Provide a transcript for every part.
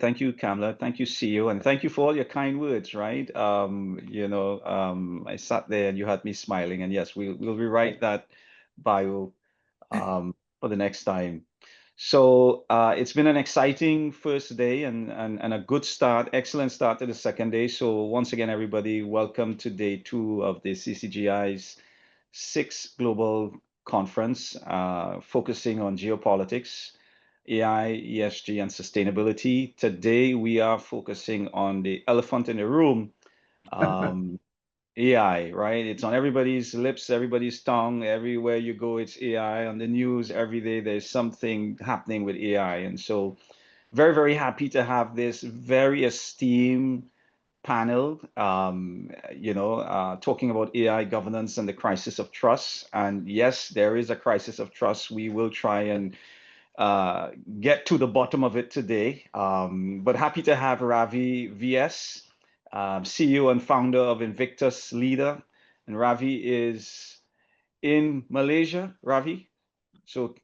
thank you, Kamla. Thank you, CEO, and thank you for all your kind words, right? I sat there and you had me smiling, and yes, we'll rewrite that bio for the next time. So it's been an exciting first day and a good start, excellent start to the second day. So once again, everybody, welcome to day 2 of the CCGI's 6th Global Conference, focusing on geopolitics, AI, ESG, and sustainability. Today, we are focusing on the elephant in the room, um, AI, right? It's on everybody's lips, everybody's tongue. Everywhere you go, it's AI. On the news, every day, there's something happening with AI. And so, very, very happy to have this very esteemed panel, talking about AI governance and the crisis of trust. And yes, there is a crisis of trust. We will try and uh, get to the bottom of it today. But happy to have Ravi VS, CEO and founder of Invictus Leader. And Ravi is in Malaysia, Ravi. So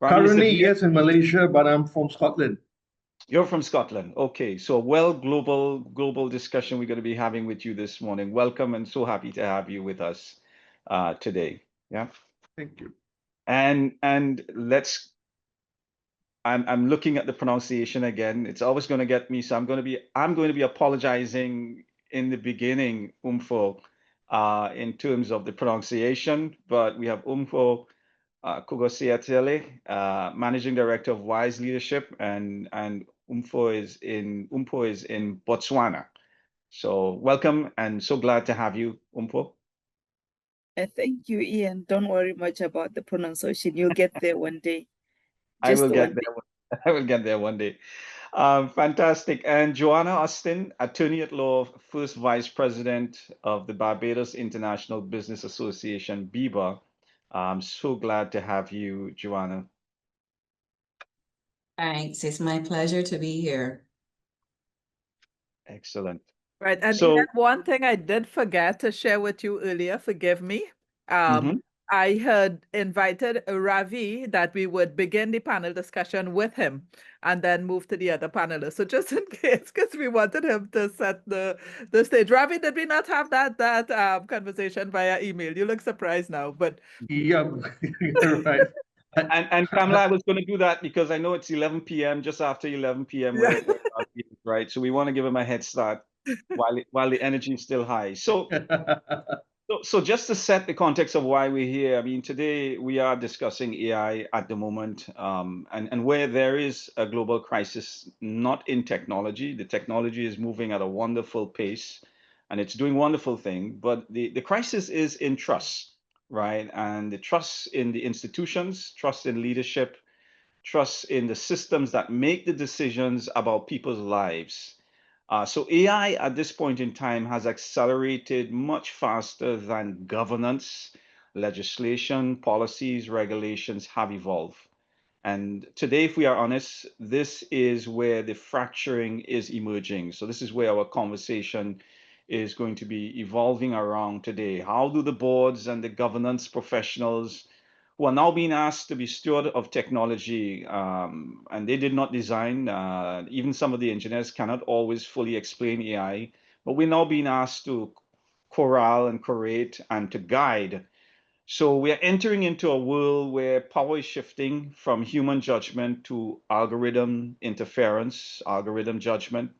Ravi is the Currently, VS. yes, in Malaysia, but I'm from Scotland. You're from Scotland. Okay. So global discussion we're going to be having with you this morning. Welcome and so happy to have you with us today. Yeah. Thank you. And let's I'm looking at the pronunciation again. It's always going to get me, so I'm going to be apologizing in the beginning, Mpho, in terms of the pronunciation. But we have Mpho Kgosietsile, Managing Director of Wise Leadership, and Mpho is in Botswana. So welcome and so glad to have you, Mpho. Thank you, Ian. Don't worry much about the pronunciation. You'll get there one day. I will Just get one day. there. I will get there one day. Fantastic. And Joanna Austin, attorney at law, first vice president of the Barbados International Business Association, BIBA. I'm so glad to have you, Joanna. Thanks. It's my pleasure to be here. Excellent. Right. And So, Ian, one thing I did forget to share with you earlier, forgive me. mhm. I had invited Ravi that we would begin the panel discussion with him and then move to the other panelists. So just in case, because we wanted him to set the stage. Ravi, did we not have that conversation via email? You look surprised now, but Yeah, you're right. And Kamla, I was going to do that because I know it's 11 p.m., just after 11 p.m. yeah. where Ravi is, right? So we want to give him a head start while the energy is still high. So just to set the context of why we're here, I mean, today we are discussing AI at the moment, and where there is a global crisis, not in technology. The technology is moving at a wonderful pace, and it's doing wonderful things. But the crisis is in trust, right? And the trust in the institutions, trust in leadership, trust in the systems that make the decisions about people's lives. So AI at this point in time has accelerated much faster than governance, legislation, policies, regulations have evolved. And today, if we are honest, this is where the fracturing is emerging. So this is where our conversation is going to be evolving around today. How do the boards and the governance professionals who are now being asked to be steward of technology, and they did not design, even some of the engineers cannot always fully explain AI, but we're now being asked to corral and curate and to guide. So we are entering into a world where power is shifting from human judgment to algorithm interference, algorithm judgment.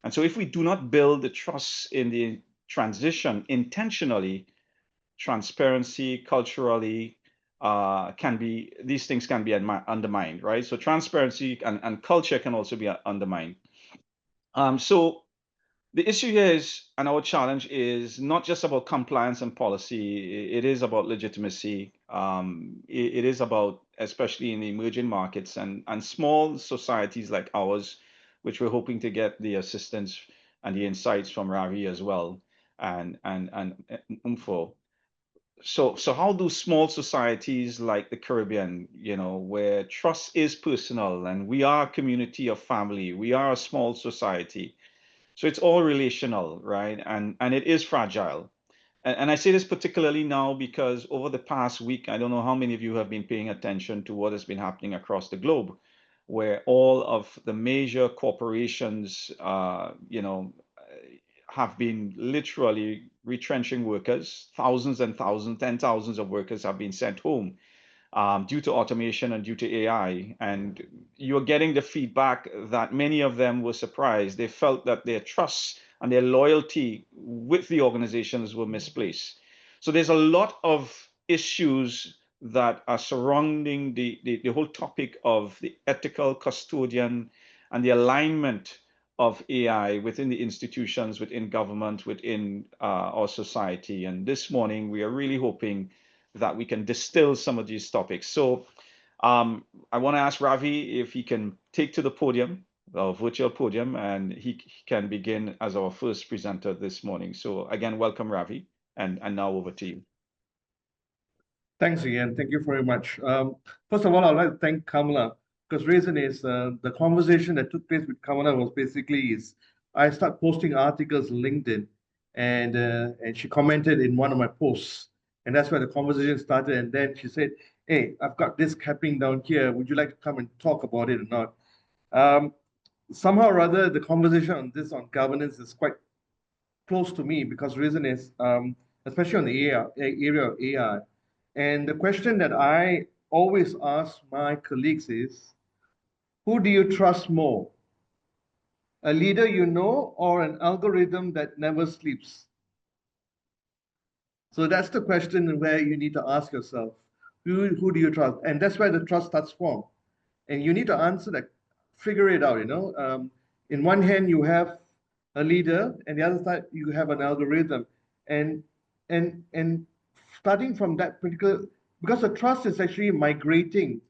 And so if we do not build the trust in the transition intentionally, transparency culturally can be these things can be undermined, right? So transparency and culture can also be undermined. So the issue here is, and our challenge is not just about compliance and policy. It is about legitimacy. It is about, especially in the emerging markets and small societies like ours, which we're hoping to get the assistance and the insights from Ravi as well, and Mpho. So how do small societies like the Caribbean, where trust is personal and we are a community of family, we are a small society, so it's all relational, right? And it is fragile. And I say this particularly now because over the past week, I don't know how many of you have been paying attention to what has been happening across the globe. where all of the major corporations, have been literally retrenching workers. Thousands and thousands, 10,000s of workers have been sent home due to automation and due to AI. And you're getting the feedback that many of them were surprised. They felt that their trust and their loyalty with the organizations were misplaced. So there's a lot of issues that are surrounding the whole topic of the ethical custodian and the alignment of AI within the institutions, within government, within our society. And this morning, we are really hoping that we can distill some of these topics. So I want to ask Ravi if he can take to the podium, our virtual podium, and he can begin as our first presenter this morning. So again, welcome, Ravi, and now over to you. Thanks, Ian. Thank you very much. First of all, I'd like to thank Kamala, because reason is the conversation that took place with Kamala was basically I start posting articles on LinkedIn, and she commented in one of my posts, and that's where the conversation started. And then she said, "Hey, I've got this happening down here. Would you like to come and talk about it or not?" Somehow or other, the conversation on governance is quite close to me, because reason is, especially on the area of AI. And the question that I always ask my colleagues is, who do you trust more? A leader you know, or an algorithm that never sleeps? So that's the question where you need to ask yourself, who do you trust? And that's where the trust starts from. And you need to answer that, figure it out, In one hand, you have a leader, and the other side, you have an algorithm. And starting from that particular, because the trust is actually migrating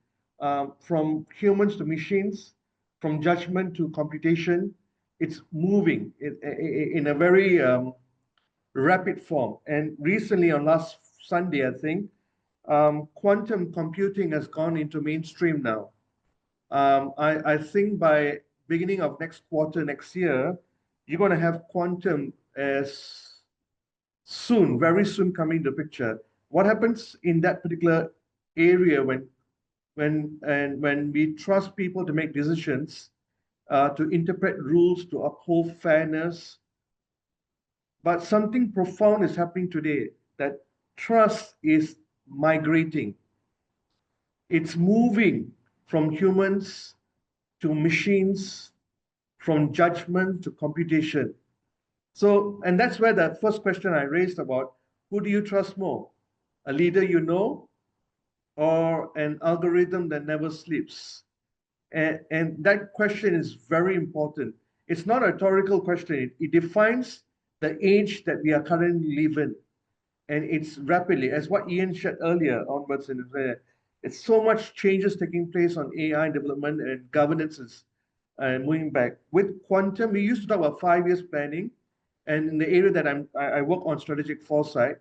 from humans to machines, from judgment to computation. It's moving in a very rapid form. And recently, on last Sunday, I think, quantum computing has gone into mainstream now. I think by beginning of next quarter, next year, you're going to have quantum as soon, very soon coming to picture. What happens in that particular area when we trust people to make decisions, to interpret rules, to uphold fairness? But something profound is happening today, that trust is migrating. It's moving from humans to machines, from judgment to computation. So, and that's where the first question I raised about, who do you trust more? A leader you know, or an algorithm that never sleeps? And that question is very important. It's not a rhetorical question. It defines the age that we are currently living. And it's rapidly, as what Ian shared earlier onwards, it's so much changes taking place on AI development and governances and moving back. With quantum, we used to talk about 5 years planning. And in the area that I work on, strategic foresight,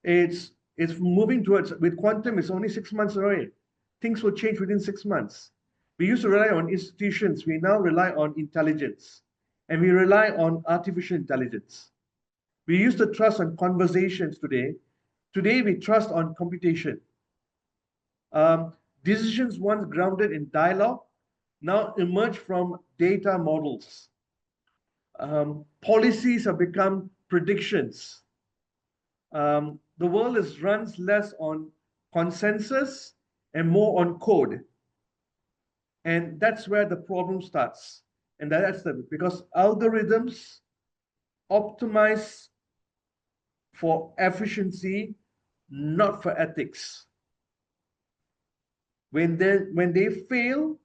it's moving towards, with quantum, it's only 6 months away. Things will change within 6 months. We used to rely on institutions. We now rely on intelligence. And we rely on artificial intelligence. We used to trust on conversations today. Today, we trust on computation. Decisions once grounded in dialogue now emerge from data models. Policies have become predictions. The world runs less on consensus and more on code. And that's where the problem starts. And that's because algorithms optimize for efficiency, not for ethics. When they fail,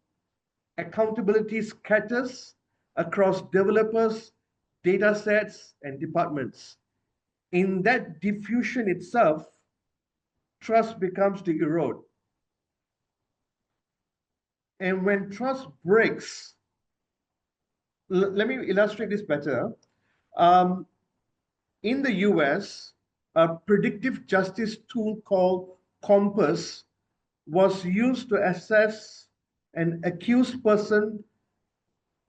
accountability scatters across developers, data sets, and departments. In that diffusion itself, trust becomes to erode. And when trust breaks, let me illustrate this better. In the US, a predictive justice tool called Compass was used to assess an accused person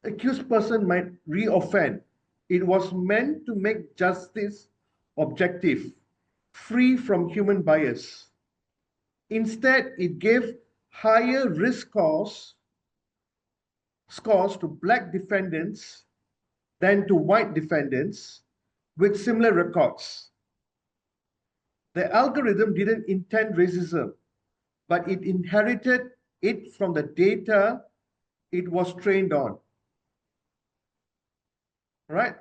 might re-offend. It was meant to make justice objective, free from human bias. Instead, it gave higher risk scores scores to black defendants than to white defendants with similar records. The algorithm didn't intend racism, but it inherited it from the data it was trained on. Right?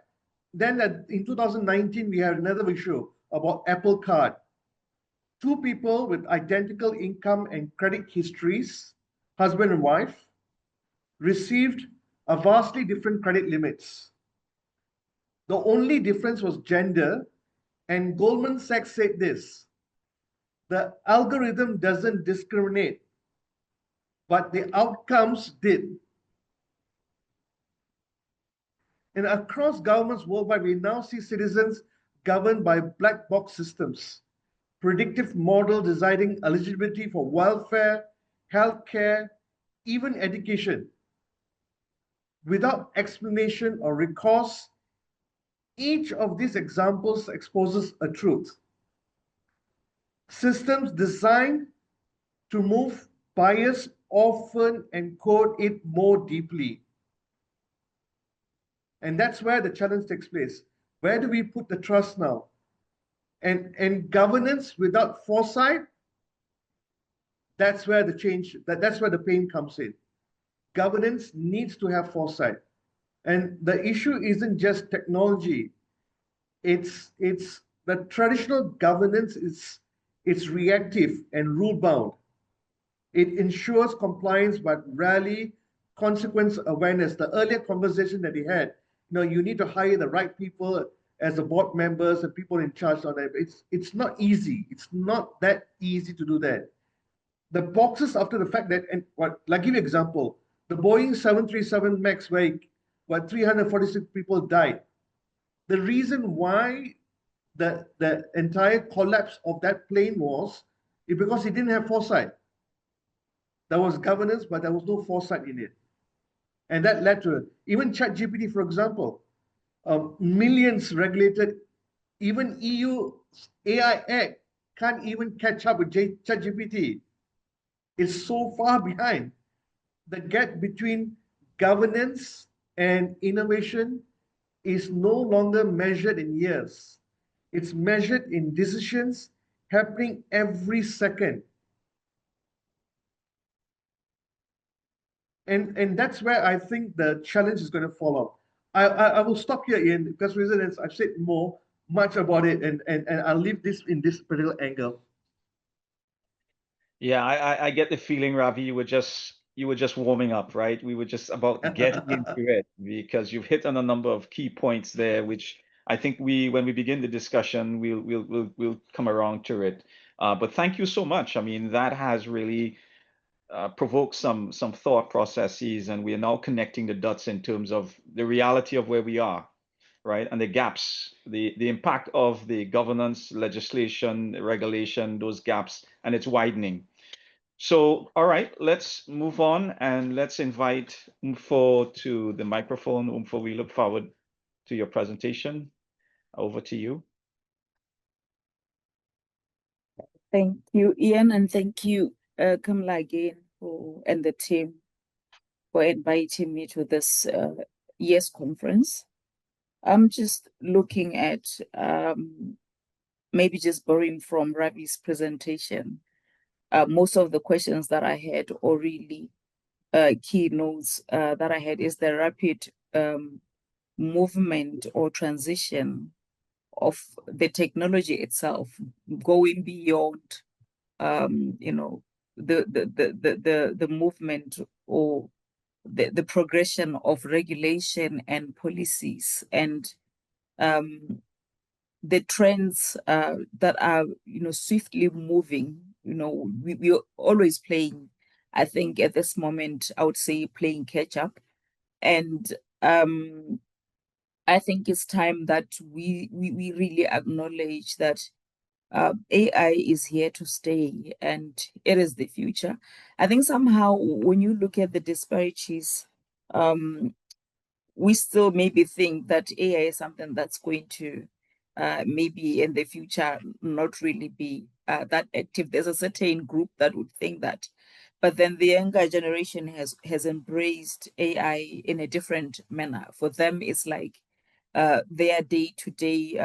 Then in 2019, we had another issue about Apple Card. Two people with identical income and credit histories, husband and wife, received a vastly different credit limits. The only difference was gender, and Goldman Sachs said this: the algorithm doesn't discriminate, but the outcomes did. And across governments worldwide, we now see citizens governed by black box systems, predictive model deciding eligibility for welfare, healthcare, even education. Without explanation or recourse, each of these examples exposes a truth. Systems designed to move bias often encode it more deeply. And that's where the challenge takes place. Where do we put the trust now? And governance without foresight, that's where the change, that's where the pain comes in. Governance needs to have foresight. And the issue isn't just technology. It's the traditional governance it's reactive and rule-bound. It ensures compliance, but rarely consequence awareness. The earlier conversation that we had, you need to hire the right people as the board members and people in charge on that. It's not easy. It's not that easy to do that. The boxes after the fact that, and what, like give you an example, the Boeing 737 MAX where 346 people died. The reason why the entire collapse of that plane was because it didn't have foresight. There was governance, but there was no foresight in it. And that led to even ChatGPT, for example, millions regulated, even EU AI Act can't even catch up with ChatGPT. It's so far behind. The gap between governance and innovation is no longer measured in years. It's measured in decisions happening every second. And that's where I think the challenge is going to fall off. I will stop here, Ian, because reasons I've said much about it, and I'll leave this in this particular angle. Yeah, I get the feeling, Ravi, you were just warming up, right? We were just about getting into it, because you've hit on a number of key points there, which I think when we begin the discussion, we'll come around to it. But thank you so much. I mean, that has really provoked some thought processes, and we are now connecting the dots in terms of the reality of where we are, right? And the gaps, the impact of the governance, legislation, regulation, those gaps, and it's widening. So, all right, let's move on and let's invite Mpho to the microphone. Mpho, we look forward to your presentation. Over to you. Thank you, Ian, and thank you, Kamla, again, and the team for inviting me to this year's conference. I'm just looking at maybe just borrowing from Ravi's presentation. Most of the questions that I had, or really keynotes that I had, is the rapid movement or transition of the technology itself, going beyond, the movement or the progression of regulation and policies, and the trends that are swiftly moving. We're always playing, I think at this moment I would say, playing catch up, and I think it's time that we really acknowledge that AI is here to stay, and it is the future. I think somehow when you look at the disparities, we still maybe think that AI is something that's going to maybe in the future not really be that active. There's a certain group that would think that. But then the younger generation has embraced AI in a different manner. For them, it's like their day-to-day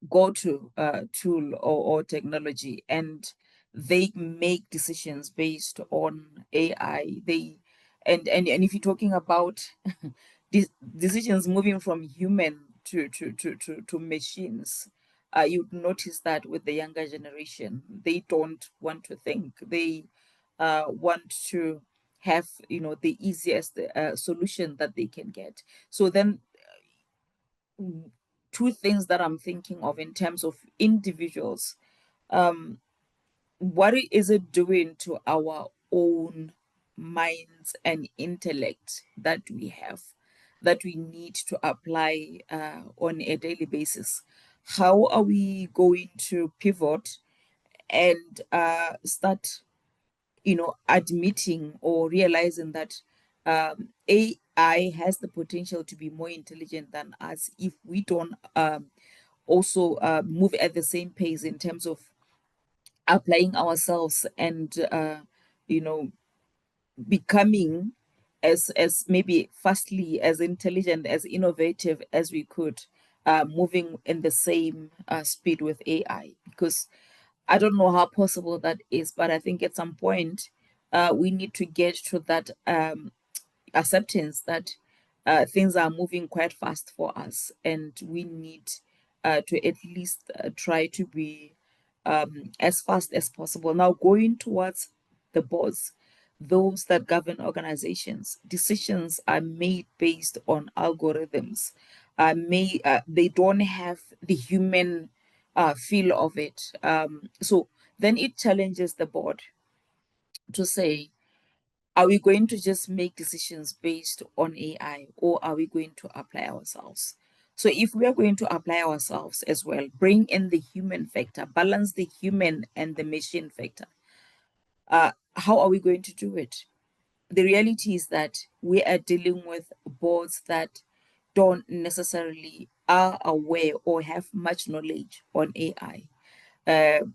go-to tool or technology, and they make decisions based on AI. And if you're talking about decisions moving from human to machines, you'd notice that with the younger generation, they don't want to think. They want to have the easiest solution that they can get. So then two things that I'm thinking of in terms of individuals. What is it doing to our own minds and intellect that we have, that we need to apply on a daily basis? How are we going to pivot and start admitting or realizing that AI has the potential to be more intelligent than us if we don't also move at the same pace in terms of applying ourselves and becoming as maybe firstly as intelligent, as innovative as we could, moving in the same speed with AI. Because I don't know how possible that is, but I think at some point we need to get to that acceptance that things are moving quite fast for us, and we need to at least try to be as fast as possible. Now, going towards the boards, those that govern organizations, decisions are made based on algorithms. They don't have the human feel of it. So then it challenges the board to say, are we going to just make decisions based on AI, or are we going to apply ourselves? So if we are going to apply ourselves as well, bring in the human factor, balance the human and the machine factor, how are we going to do it? The reality is that we are dealing with boards that don't necessarily are aware or have much knowledge on AI. And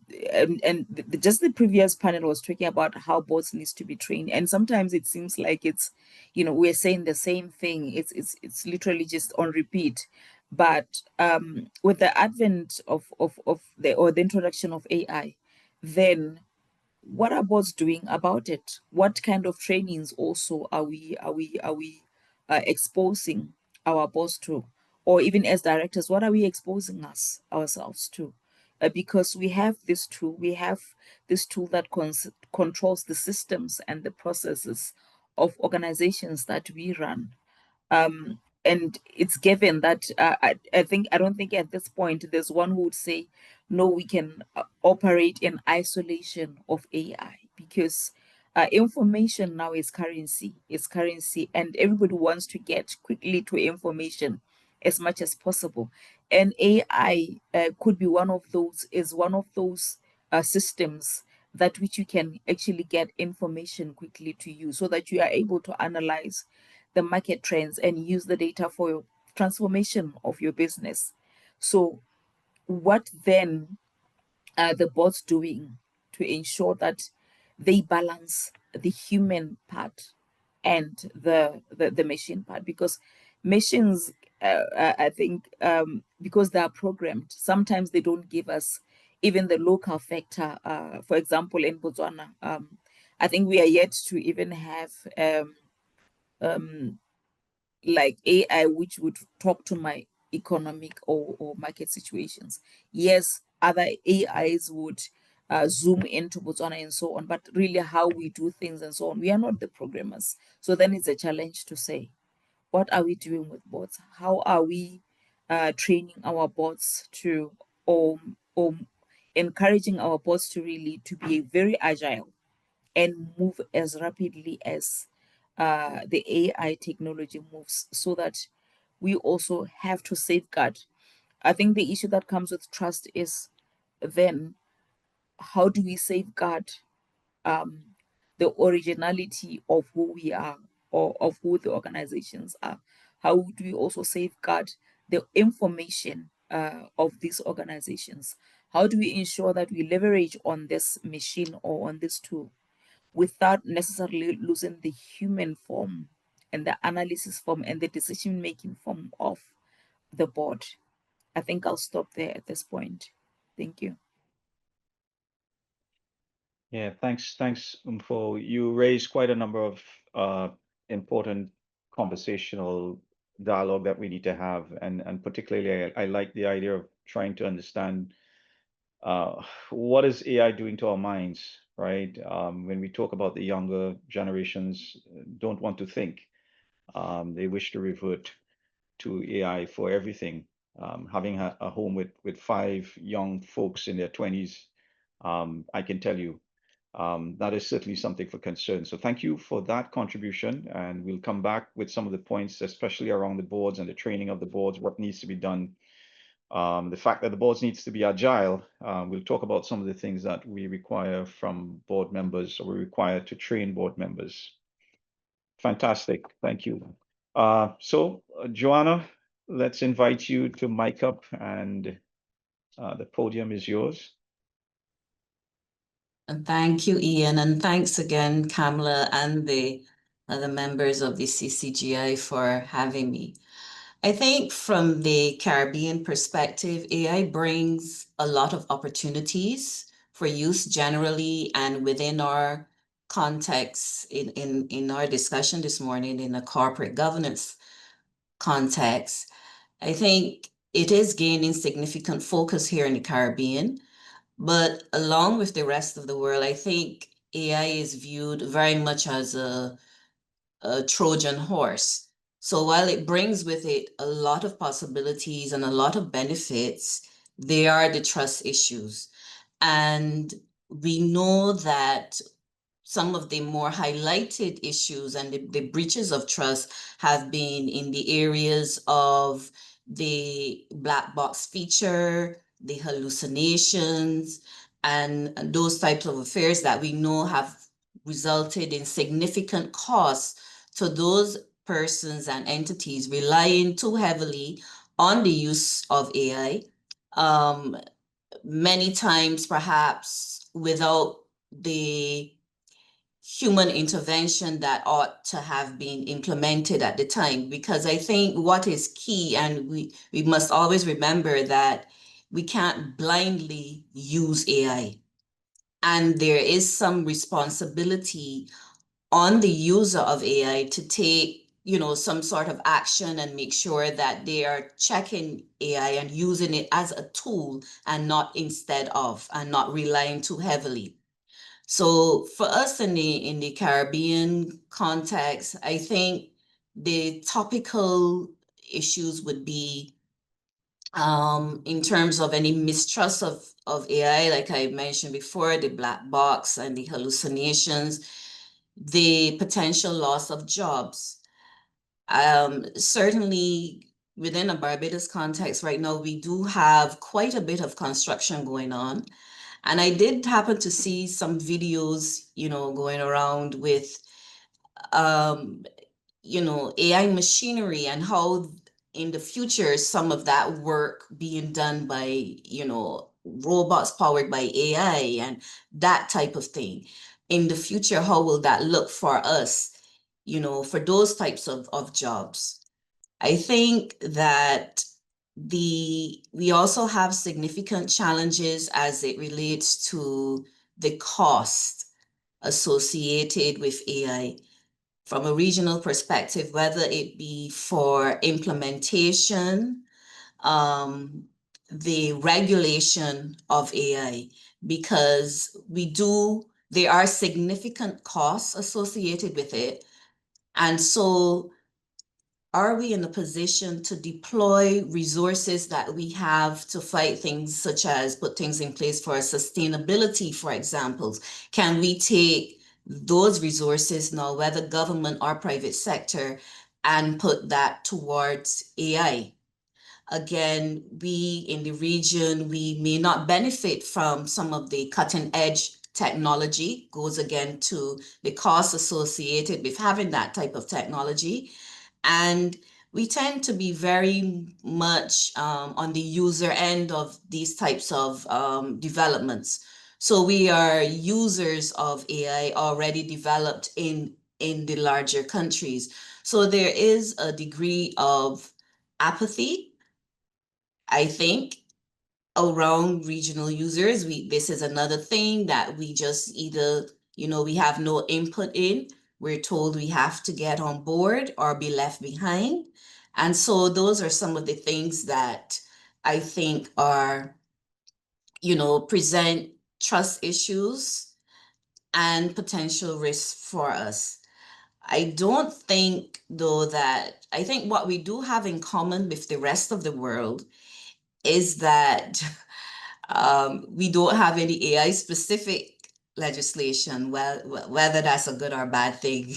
just the previous panel was talking about how bots needs to be trained, and sometimes it seems like it's we're saying the same thing. It's literally just on repeat. But with the advent of the introduction of AI, then what are bots doing about it? What kind of trainings also are we exposing our boss to? Or even as directors, what are we exposing ourselves to? Because we have this tool that controls the systems and the processes of organizations that we run. And it's given that I don't think at this point there's one who would say no, we can operate in isolation of AI, because information now is currency. It's currency, and everybody wants to get quickly to information as much as possible. And AI could be one of those systems that which you can actually get information quickly to you, so that you are able to analyze the market trends and use the data for your transformation of your business. So what then are the bots doing to ensure that they balance the human part and the machine part? Because machines, I think, because they are programmed, sometimes they don't give us even the local factor. For example, in Botswana, I think we are yet to even have like AI which would talk to my economic or market situations. Yes, other AIs would zoom into Botswana and so on, but really how we do things and so on, we are not the programmers. So then it's a challenge to say, what are we doing with bots? How are we training our bots to, or encouraging our bots to really to be very agile and move as rapidly as the AI technology moves, so that we also have to safeguard. I think the issue that comes with trust is then how do we safeguard the originality of who we are, or of who the organizations are? How do we also safeguard the information of these organizations? How do we ensure that we leverage on this machine or on this tool without necessarily losing the human form and the analysis form and the decision-making form of the board? I think I'll stop there at this point. Thank you. Yeah, thanks, Mpho. You raised quite a number of important conversational dialogue that we need to have, and particularly I like the idea of trying to understand what is AI doing to our minds, right? When we talk about the younger generations don't want to think, they wish to revert to AI for everything. Having a home with 5 young folks in their 20s, I can tell you that is certainly something for concern. So thank you for that contribution, and we'll come back with some of the points, especially around the boards and the training of the boards, what needs to be done. The fact that the boards needs to be agile. We'll talk about some of the things that we require from board members, or we require to train board members. Fantastic, thank you. Joanna, let's invite you to mic up, and the podium is yours. And thank you, Ian, and thanks again, Kamla, and the other members of the CCGI for having me. I think from the Caribbean perspective, AI brings a lot of opportunities for use generally, and within our context in our discussion this morning in a corporate governance context. I think it is gaining significant focus here in the Caribbean, but along with the rest of the world, I think AI is viewed very much as a Trojan horse. So while it brings with it a lot of possibilities and a lot of benefits, there are the trust issues. And we know that some of the more highlighted issues and the breaches of trust have been in the areas of the black box feature, the hallucinations, and those types of affairs that we know have resulted in significant costs to those persons and entities relying too heavily on the use of AI, many times perhaps without the human intervention that ought to have been implemented at the time. Because I think what is key, and we must always remember that we can't blindly use AI. And there is some responsibility on the user of AI to take, some sort of action and make sure that they are checking AI and using it as a tool and not instead of, and not relying too heavily. So for us in the Caribbean context, I think the topical issues would be in terms of any mistrust of AI, like I mentioned before, the black box and the hallucinations, the potential loss of jobs. Certainly within a Barbados context right now, we do have quite a bit of construction going on. And I did happen to see some videos, going around with, AI machinery and how in the future, some of that work being done by, robots powered by AI and that type of thing. In the future, how will that look for us, for those types of jobs? I think that we also have significant challenges as it relates to the cost associated with AI from a regional perspective, whether it be for implementation, the regulation of AI, because there are significant costs associated with it. And so are we in a position to deploy resources that we have to fight things such as put things in place for sustainability, for example? Can we take those resources now, whether government or private sector, and put that towards AI? Again, we in the region, we may not benefit from some of the cutting edge technology, goes again to the cost associated with having that type of technology. And we tend to be very much on the user end of these types of developments. So we are users of AI already developed in the larger countries. So there is a degree of apathy, I think, around regional users. This is another thing that we just either, we have no input in. We're told we have to get on board or be left behind. And so those are some of the things that I think are, present trust issues and potential risks for us. I don't think, though, that I think what we do have in common with the rest of the world is that we don't have any AI specific legislation. Well, whether that's a good or bad thing,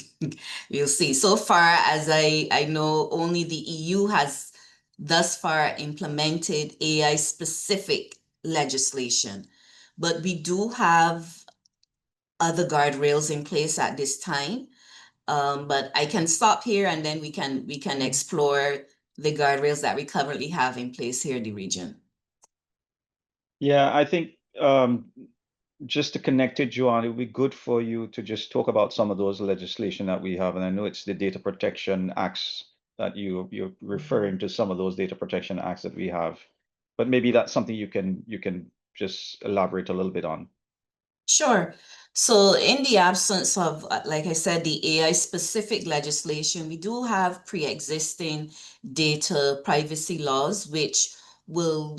we'll see. So far as I know, only the EU has thus far implemented AI specific legislation, but we do have other guardrails in place at this time. But I can stop here and then we can explore the guardrails that we currently have in place here in the region. Yeah, I think just to connect it, Joanna, it would be good for you to just talk about some of those legislation that we have. And I know it's the data protection acts that you're referring to, some of those data protection acts that we have. But maybe that's something you can just elaborate a little bit on. Sure. So in the absence of, like I said, the AI specific legislation, we do have pre-existing data privacy laws, which will,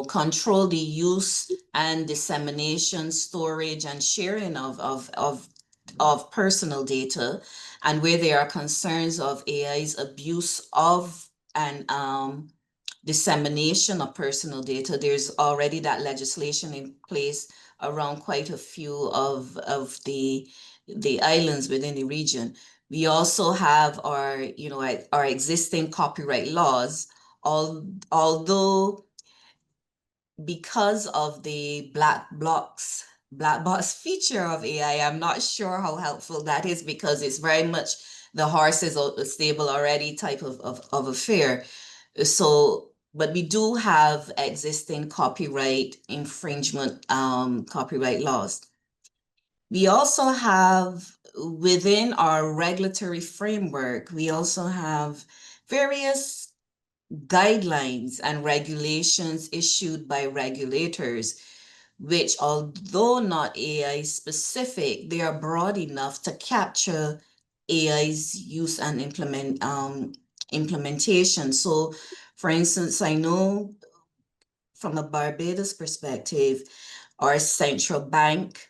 control the use and dissemination, storage, and sharing of personal data. And where there are concerns of AI's abuse of and dissemination of personal data, there's already that legislation in place around quite a few of the islands within the region. We also have our, our existing copyright laws, although because of the black box feature of AI, I'm not sure how helpful that is because it's very much the horse is stable already type of affair. So, but we do have existing copyright infringement, copyright laws. We also have within our regulatory framework, we also have various guidelines and regulations issued by regulators, which although not AI specific, they are broad enough to capture AI's use and implementation. So for instance, I know from a Barbados perspective, our central bank,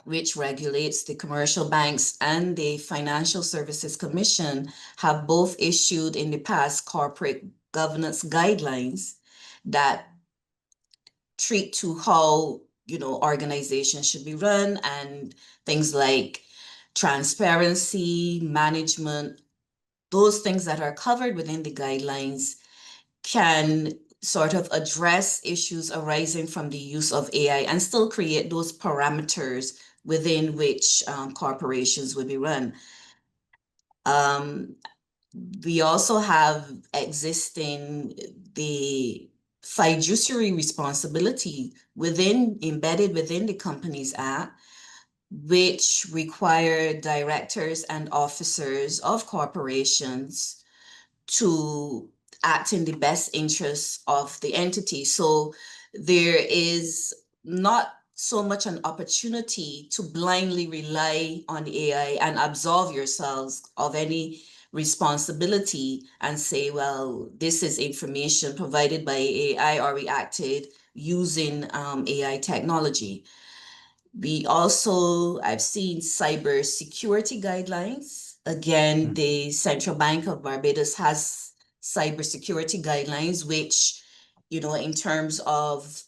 which regulates the commercial banks, and the Financial Services Commission have both issued in the past corporate governance guidelines that treat to how, organizations should be run and things like transparency, management, those things that are covered within the guidelines can sort of address issues arising from the use of AI and still create those parameters within which corporations will be run. We also have existing the fiduciary responsibility embedded within the Companies Act, which require directors and officers of corporations to act in the best interests of the entity. So there is not so much an opportunity to blindly rely on AI and absolve yourselves of any responsibility and say, well, this is information provided by AI or we acted using AI technology. We also, I've seen cybersecurity guidelines. Again, the Central Bank of Barbados has cybersecurity guidelines, which, in terms of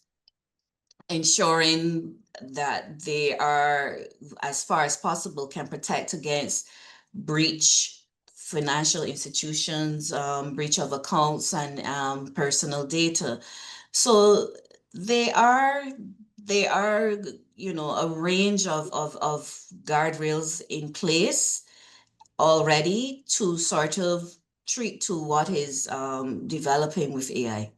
ensuring that they are, as far as possible, can protect against breach financial institutions, breach of accounts and personal data. So they are, a range of guardrails in place already to sort of treat to what is developing with AI.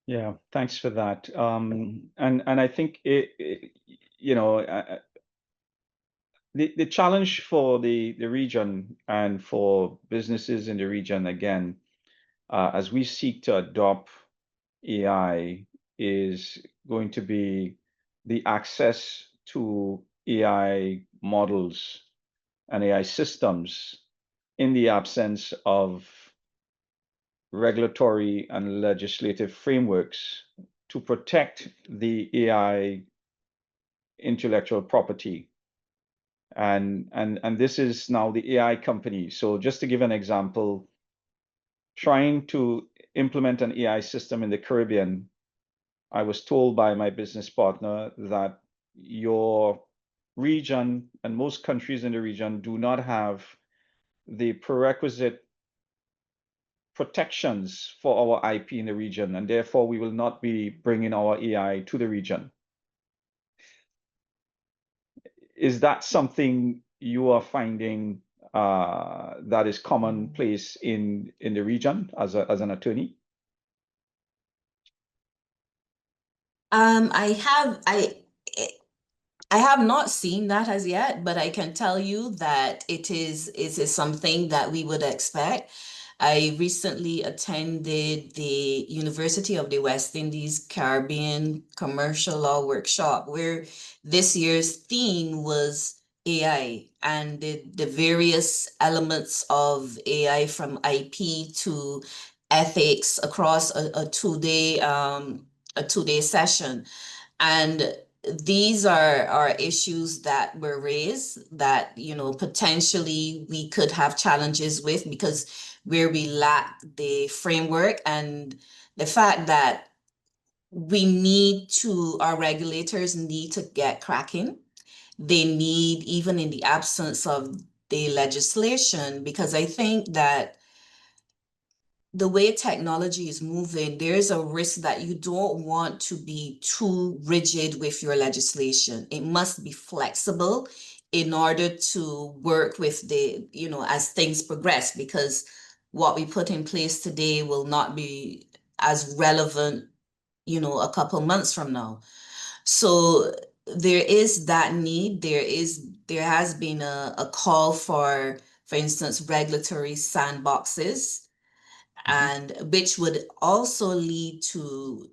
Yeah, thanks for that. And I think you know, the challenge for the region and for businesses in the region, again, as we seek to adopt AI, is going to be the access to AI models and AI systems in the absence of regulatory and legislative frameworks to protect the AI intellectual property. And this is now the AI company. So just to give an example, trying to implement an AI system in the Caribbean, I was told by my business partner that your region and most countries in the region do not have the prerequisite protections for our IP in the region, and therefore we will not be bringing our AI to the region. Is that something you are finding that is commonplace in the region as an attorney? I have not seen that as yet, but I can tell you that it is something that we would expect. I recently attended the University of the West Indies Caribbean Commercial Law Workshop, where this year's theme was AI and the various elements of AI, from IP to ethics, across a 2-day session. And these are issues that were raised that, potentially we could have challenges with, because where we lack the framework and the fact that our regulators need to get cracking. They need, even in the absence of the legislation, because I think that the way technology is moving, there's a risk that you don't want to be too rigid with your legislation. It must be flexible in order to work with as things progress, because what we put in place today will not be as relevant, a couple months from now. So there is that need. There has been a call for instance, regulatory sandboxes, and which would also lead to,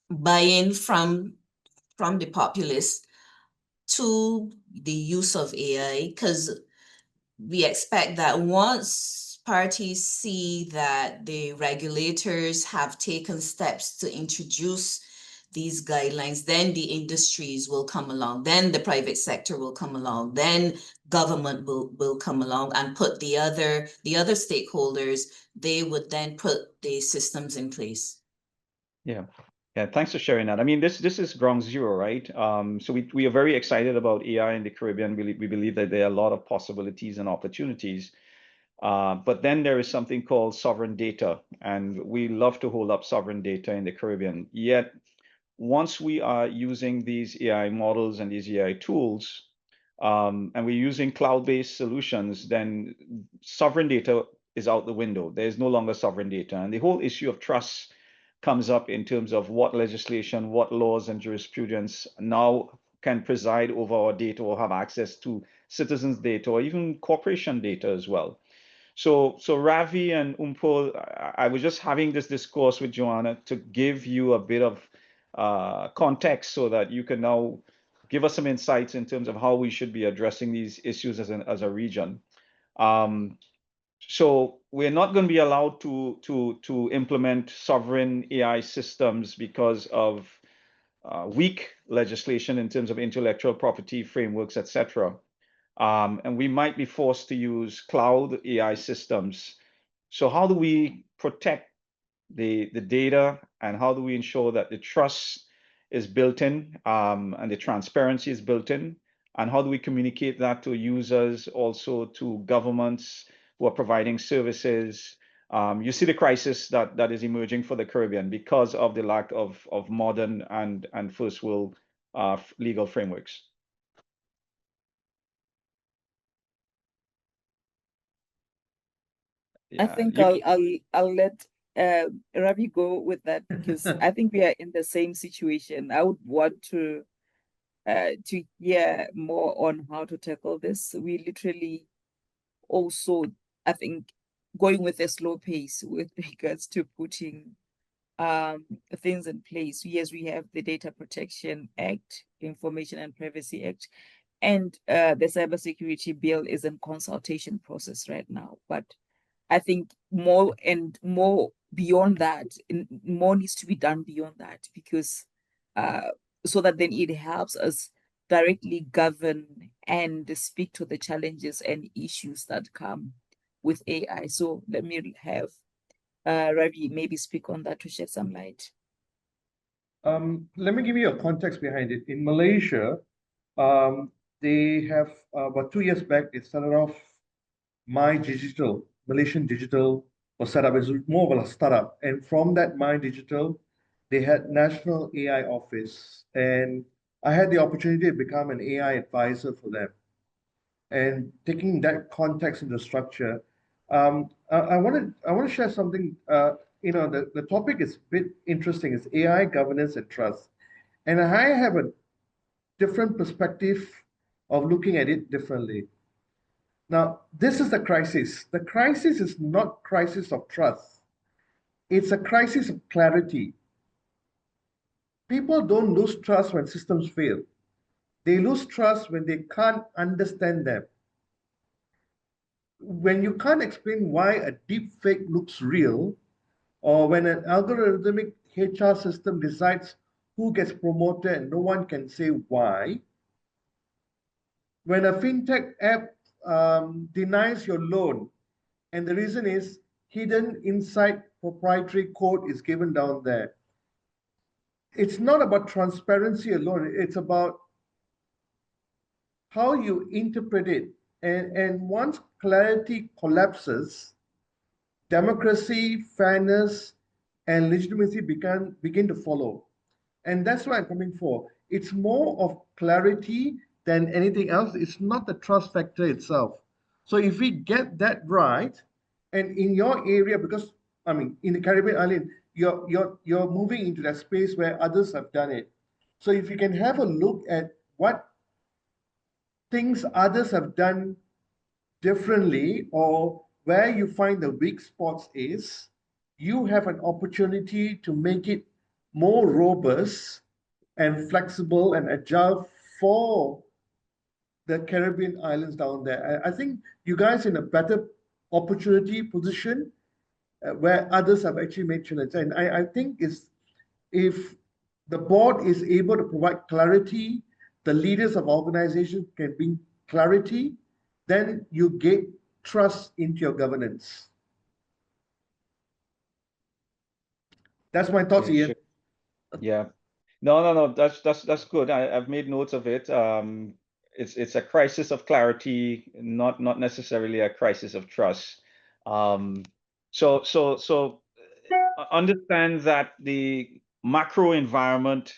buy-in from the populace to the use of AI, because we expect that once parties see that the regulators have taken steps to introduce these guidelines, then the industries will come along, then the private sector will come along, then government will come along and put the other stakeholders, they would then put the systems in place. Yeah. Yeah, thanks for sharing that. I mean, this is ground zero, right? So we are very excited about AI in the Caribbean. We believe that there are a lot of possibilities and opportunities. But then there is something called sovereign data, and we love to hold up sovereign data in the Caribbean. Yet, once we are using these AI models and these AI tools, and we're using cloud-based solutions, then sovereign data is out the window. There's no longer sovereign data. And the whole issue of trust comes up in terms of what legislation, what laws and jurisprudence now can preside over our data or have access to citizens' data or even corporation data as well. So Ravi and Mpho, I was just having this discourse with Joanna to give you a bit of context so that you can now give us some insights in terms of how we should be addressing these issues as a region. So we're not going to be allowed to implement sovereign AI systems because of weak legislation in terms of intellectual property frameworks, etc. And we might be forced to use cloud AI systems. So how do we protect the data, and how do we ensure that the trust is built in, and the transparency is built in? And how do we communicate that to users, also to governments who are providing services? You see the crisis that is emerging for the Caribbean because of the lack of modern and first world legal frameworks. I Yeah, think you, I'll let Ravi go with that because I think we are in the same situation. I would want to hear more on how to tackle this. We literally also, I think, going with a slow pace with regards to putting things in place. Yes, we have the Data Protection Act, Information and Privacy Act, and the cybersecurity bill is in consultation process right now. But I think more and more beyond that, more needs to be done beyond that because so that then it helps us directly govern and speak to the challenges and issues that come with AI. So let me have Ravi maybe speak on that to shed some light. Let me give you a context behind it. In Malaysia, they have about 2 years back, they started off My Digital, Malaysian Digital was set up. It's more of a startup. And from that My Digital, they had National AI Office. And I had the opportunity to become an AI advisor for them. And taking that context into structure, I want to share something. The topic is a bit interesting. It's AI governance and trust, and I have a different perspective of looking at it differently. Now, this is the crisis. The crisis is not crisis of trust. It's a crisis of clarity. People don't lose trust when systems fail. They lose trust when they can't understand them. When you can't explain why a deep fake looks real, or when an algorithmic HR system decides who gets promoted and no one can say why, when a fintech app denies your loan, and the reason is hidden inside proprietary code is given down there. It's not about transparency alone, it's about how you interpret it. And once clarity collapses, democracy, fairness, and legitimacy begin to follow. And that's what I'm coming for. It's more of clarity than anything else. It's not the trust factor itself. So if we get that right, and in your area, because I mean, in the Caribbean island, you're moving into that space where others have done it. So if you can have a look at what things others have done differently or where you find the weak spots is, you have an opportunity to make it more robust and flexible and agile for the Caribbean islands down there. I think you guys in a better opportunity position where others have actually made changes. And I think is if the board is able to provide clarity, the leaders of organizations can bring clarity, then you get trust into your governance. That's my thoughts, okay, Ian. sure. Yeah. No. That's good. I've made notes of it. It's a crisis of clarity, not necessarily a crisis of trust. So understand that the macro environment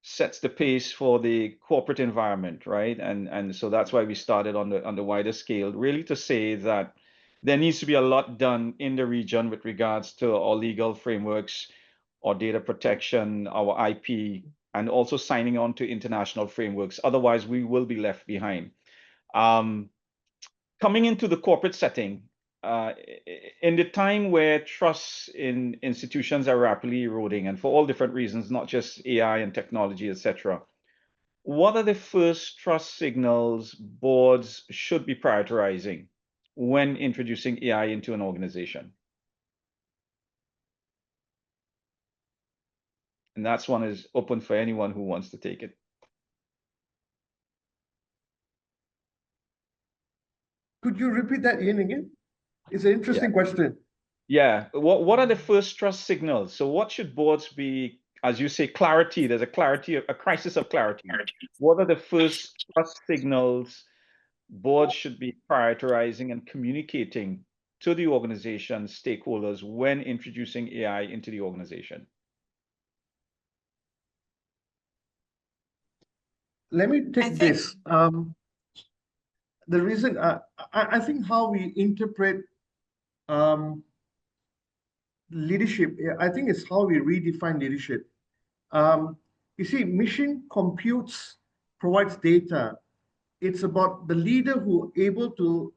sets the pace for the corporate environment, right? And so that's why we started on the wider scale, really to say that there needs to be a lot done in the region with regards to our legal frameworks, our data protection, our IP, and also signing on to international frameworks. Otherwise, we will be left behind. Coming into the corporate setting, in the time where trust in institutions are rapidly eroding, and for all different reasons, not just AI and technology, etc., what are the first trust signals boards should be prioritizing when introducing AI into an organization? And that's one is open for anyone who wants to take it. Could you repeat that, Ian, again? It's an interesting question. Yeah. What are the first trust signals? So what should boards be, as you say, clarity? There's a crisis of clarity. What are the first trust signals boards should be prioritizing and communicating to the organization stakeholders when introducing AI into the organization? Let me take this. The reason I think how we interpret leadership, I think it's how we redefine leadership. You see, machine computes, provides data. It's about the leader who are able to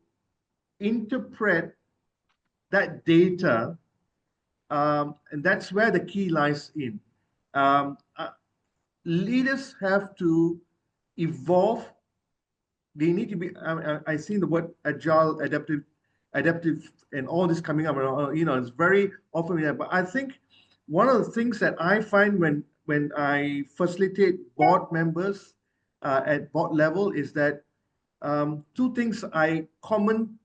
interpret that data, and that's where the key lies in. Leaders have to evolve. They need to be. I see the word agile, adaptive, and all this coming up. It's very often there. But I think one of the things that I find when I facilitate board members at board level is that two things common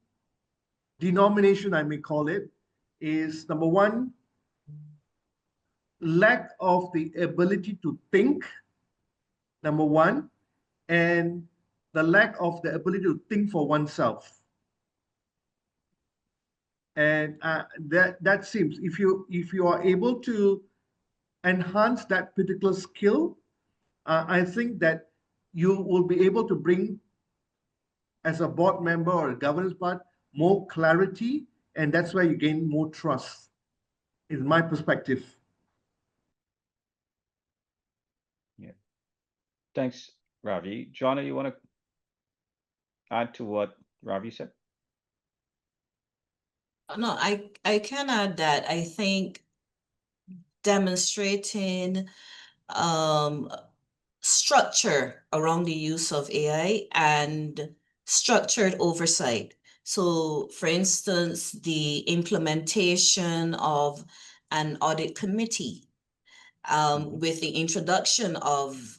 denomination, I may call it, is number one, lack of the ability to think, number one, and the lack of the ability to think for oneself. And that seems, if you are able to enhance that particular skill, I think that you will be able to bring, as a board member or a governance part, more clarity, and that's where you gain more trust, in my perspective. Yeah. Thanks, Ravi. Joanna, you want to add to what Ravi said? No, I can add that. I think demonstrating structure around the use of AI and structured oversight. So, for instance, the implementation of an audit committee, with the introduction of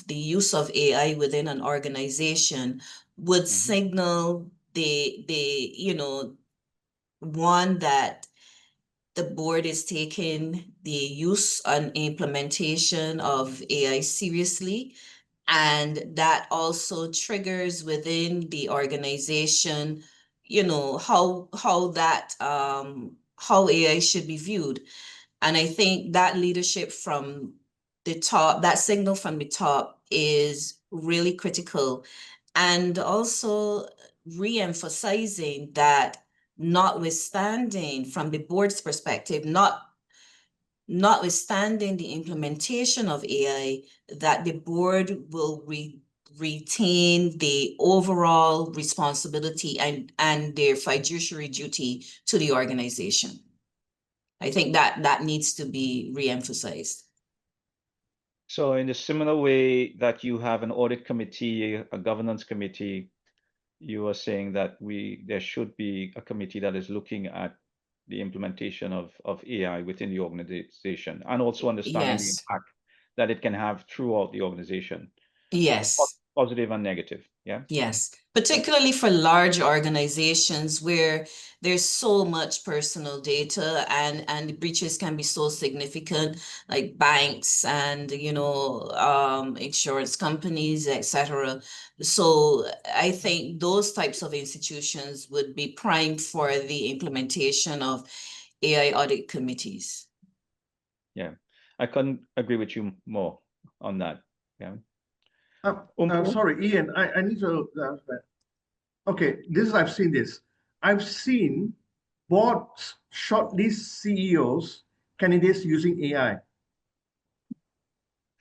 the use of AI within an organization would signal one, that the board is taking the use and implementation of AI seriously, and that also triggers within the organization, how AI should be viewed. And I think that leadership from the top, that signal from the top, is really critical. And also re-emphasizing that, notwithstanding from the board's perspective, notwithstanding the implementation of AI, that the board will retain the overall responsibility and their fiduciary duty to the organization. I think that needs to be re-emphasized. So in a similar way that you have an audit committee, a governance committee, you are saying that there should be a committee that is looking at the implementation of AI within the organization, and also understanding the impact that it can have throughout the organization. Yes. Positive and negative. Yeah. Yes. Particularly for large organizations where there's so much personal data, and the breaches can be so significant, like banks and, insurance companies, etc. So I think those types of institutions would be primed for the implementation of AI audit committees. Yeah, I couldn't agree with you more on that. Yeah. Sorry, Ian, I need to. Okay, I've seen this. I've seen boards shortlist CEOs candidates using AI.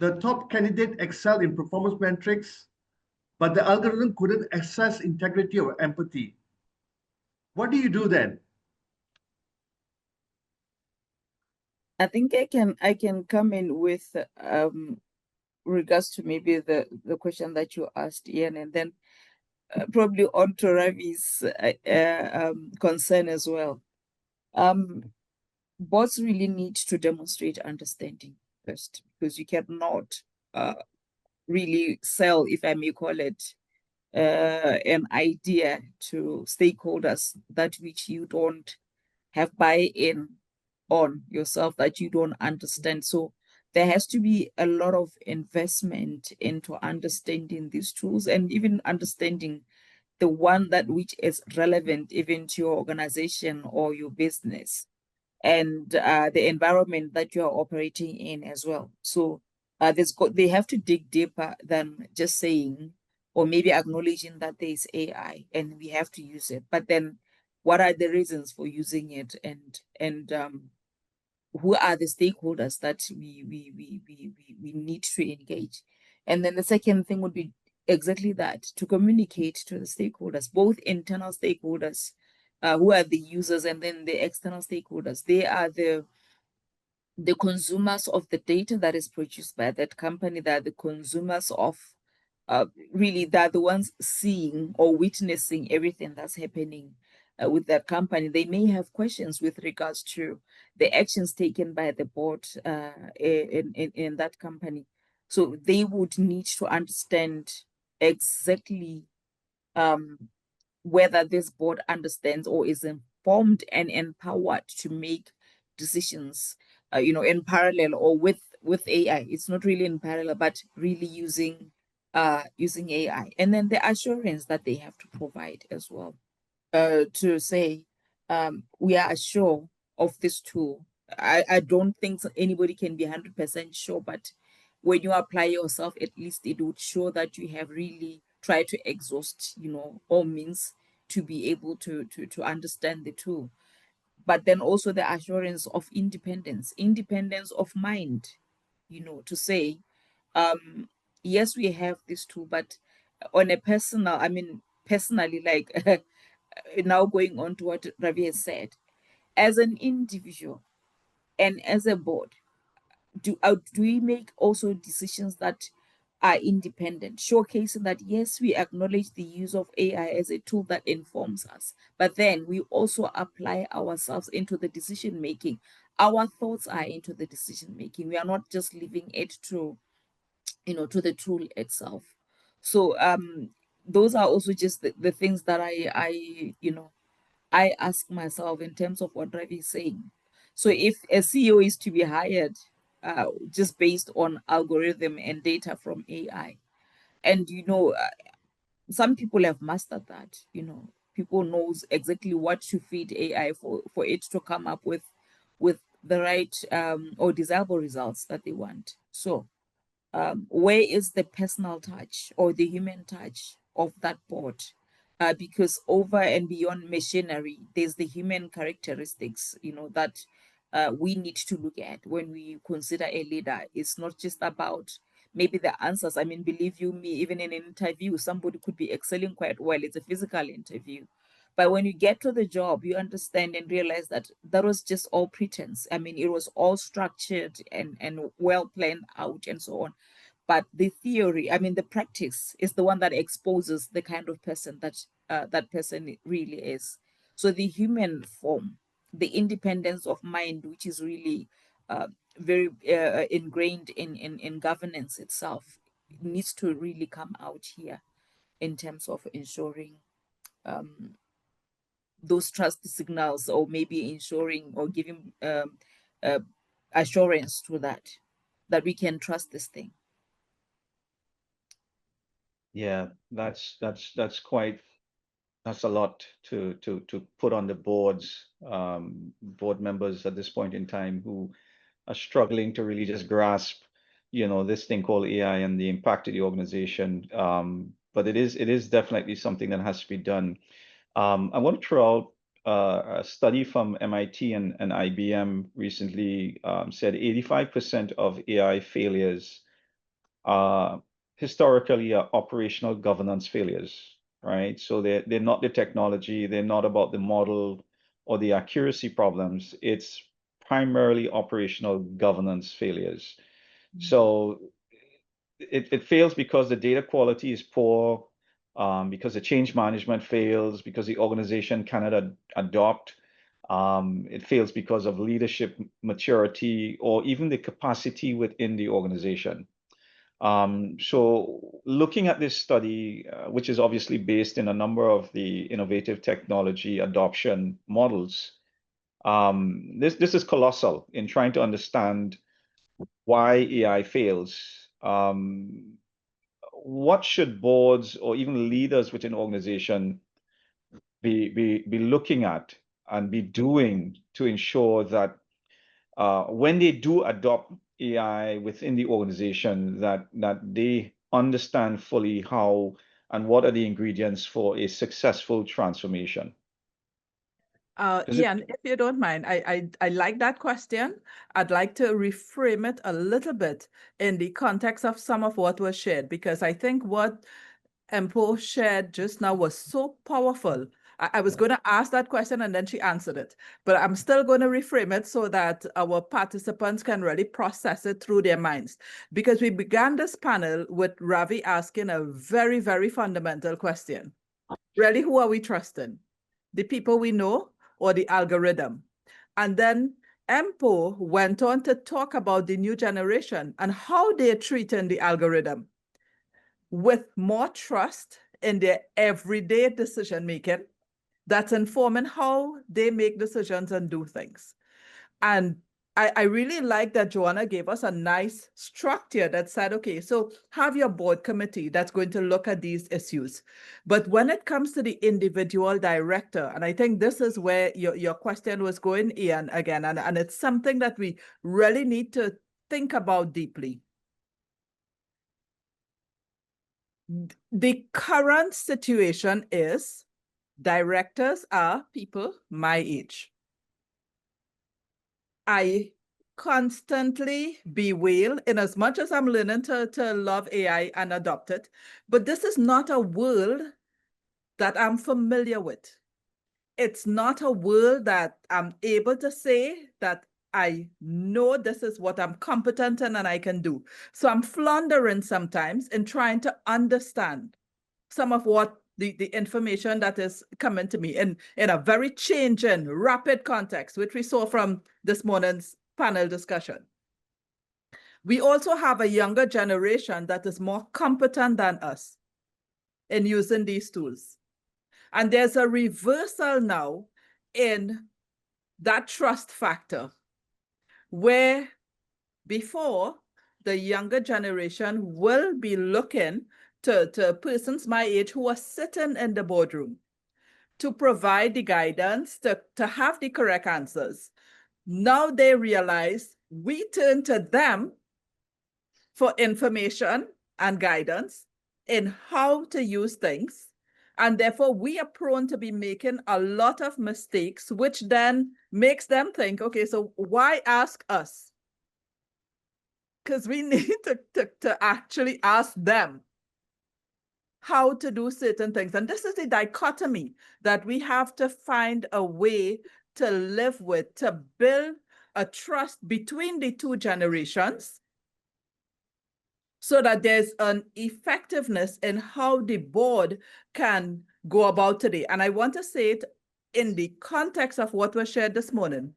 The top candidate excelled in performance metrics, but the algorithm couldn't assess integrity or empathy. What do you do then? I think I can come in with regards to maybe the question that you asked, Ian, and then probably on to Ravi's concern as well. Boards really need to demonstrate understanding first, because you cannot really sell, if I may call it, an idea to stakeholders that which you don't have buy-in on yourself, that you don't understand. So there has to be a lot of investment into understanding these tools, and even understanding the one that which is relevant even to your organization or your business, and the environment that you are operating in as well. So they have to dig deeper than just saying, or maybe acknowledging that there is AI and we have to use it. But then what are the reasons for using it, and who are the stakeholders that we need to engage. And then the second thing would be exactly that, to communicate to the stakeholders, both internal stakeholders, who are the users, and then the external stakeholders. They are the consumers of the data that is produced by that company. They are the consumers of really, they're the ones seeing or witnessing everything that's happening with that company. They may have questions with regards to the actions taken by the board in that company. So they would need to understand exactly whether this board understands or is informed and empowered to make decisions, in parallel or with AI. It's not really in parallel, but really using AI, and then the assurance that they have to provide as well, to say, we are sure of this tool. I don't think anybody can be 100% sure, but when you apply yourself, at least it would show that you have really tried to exhaust, all means to be able to understand the tool. But then also the assurance of independence of mind, to say, yes, we have this tool, but on a personal, personally, like now going on to what Ravi has said, as an individual and as a board, do we make also decisions that are independent, showcasing that yes, we acknowledge the use of AI as a tool that informs us, but then we also apply ourselves into the decision making. Our thoughts are into the decision making. We are not just leaving it to the tool itself. So those are also just the things that I ask myself in terms of what Ravi is saying. So if a CEO is to be hired just based on algorithm and data from AI, and some people have mastered that, people knows exactly what to feed AI for it to come up with the right or desirable results that they want. So where is the personal touch or the human touch of that board? Because over and beyond machinery, there's the human characteristics, that we need to look at when we consider a leader. It's not just about maybe the answers. Believe you me, even in an interview, somebody could be excelling quite well. It's a physical interview. But when you get to the job, you understand and realize that that was just all pretense. It was all structured and well planned out and so on. But the theory, the practice is the one that exposes the kind of person that that person really is. So the human form, the independence of mind, which is really very ingrained in governance itself, needs to really come out here in terms of ensuring those trust signals, or maybe ensuring or giving uh, assurance to that we can trust this thing. Yeah, that's a lot to put on the board members at this point in time, who are struggling to really just grasp, this thing called AI and the impact of the organization. But it is definitely something that has to be done. I want to throw out a study from MIT and IBM recently, said 85% of AI failures historically are operational governance failures, right? So they're not the technology, they're not about the model or the accuracy problems. It's primarily operational governance failures. So it fails because the data quality is poor, because the change management fails, because the organization cannot adopt. It fails because of leadership maturity or even the capacity within the organization. So looking at this study, which is obviously based in a number of the innovative technology adoption models, this is colossal in trying to understand why AI fails. What should boards or even leaders within organization be looking at and be doing to ensure that when they do adopt AI within the organization, that they understand fully how and what are the ingredients for a successful transformation? Ian, if you don't mind, I like that question. I'd like to reframe it a little bit in the context of some of what was shared, because I think what Mpho shared just now was so powerful. I was going to ask that question and then she answered it, but I'm still going to reframe it so that our participants can really process it through their minds. Because we began this panel with Ravi asking a very, very fundamental question. Really, who are we trusting? The people we know or the algorithm? And then Mpho went on to talk about the new generation and how they're treating the algorithm with more trust in their everyday decision making that's informing how they make decisions and do things. And I really like that Joanna gave us a nice structure that said, okay, so have your board committee that's going to look at these issues. But when it comes to the individual director, and I think this is where your question was going, Ian, again, and it's something that we really need to think about deeply. The current situation is directors are people my age. I constantly bewail, in as much as I'm learning to love AI and adopt it, but this is not a world that I'm familiar with. It's not a world that I'm able to say that I know this is what I'm competent in and I can do. So I'm floundering sometimes in trying to understand some of what the information that is coming to me in a very changing, rapid context, which we saw from this morning's panel discussion. We also have a younger generation that is more competent than us in using these tools. And there's a reversal now in that trust factor, where before the younger generation will be looking to persons my age who are sitting in the boardroom to provide the guidance, to have the correct answers. Now they realize we turn to them for information and guidance in how to use things. And therefore, we are prone to be making a lot of mistakes, which then makes them think, okay, so why ask us? Because we need to actually ask them how to do certain things. And this is the dichotomy that we have to find a way to live with, to build a trust between the two generations so that there's an effectiveness in how the board can go about today. And I want to say it in the context of what was shared this morning.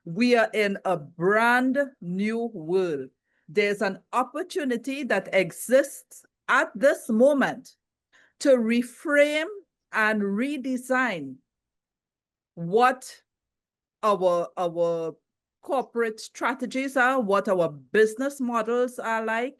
We are in a brand new world. There's an opportunity that exists at this moment to reframe and redesign what our corporate strategies are, what our business models are like,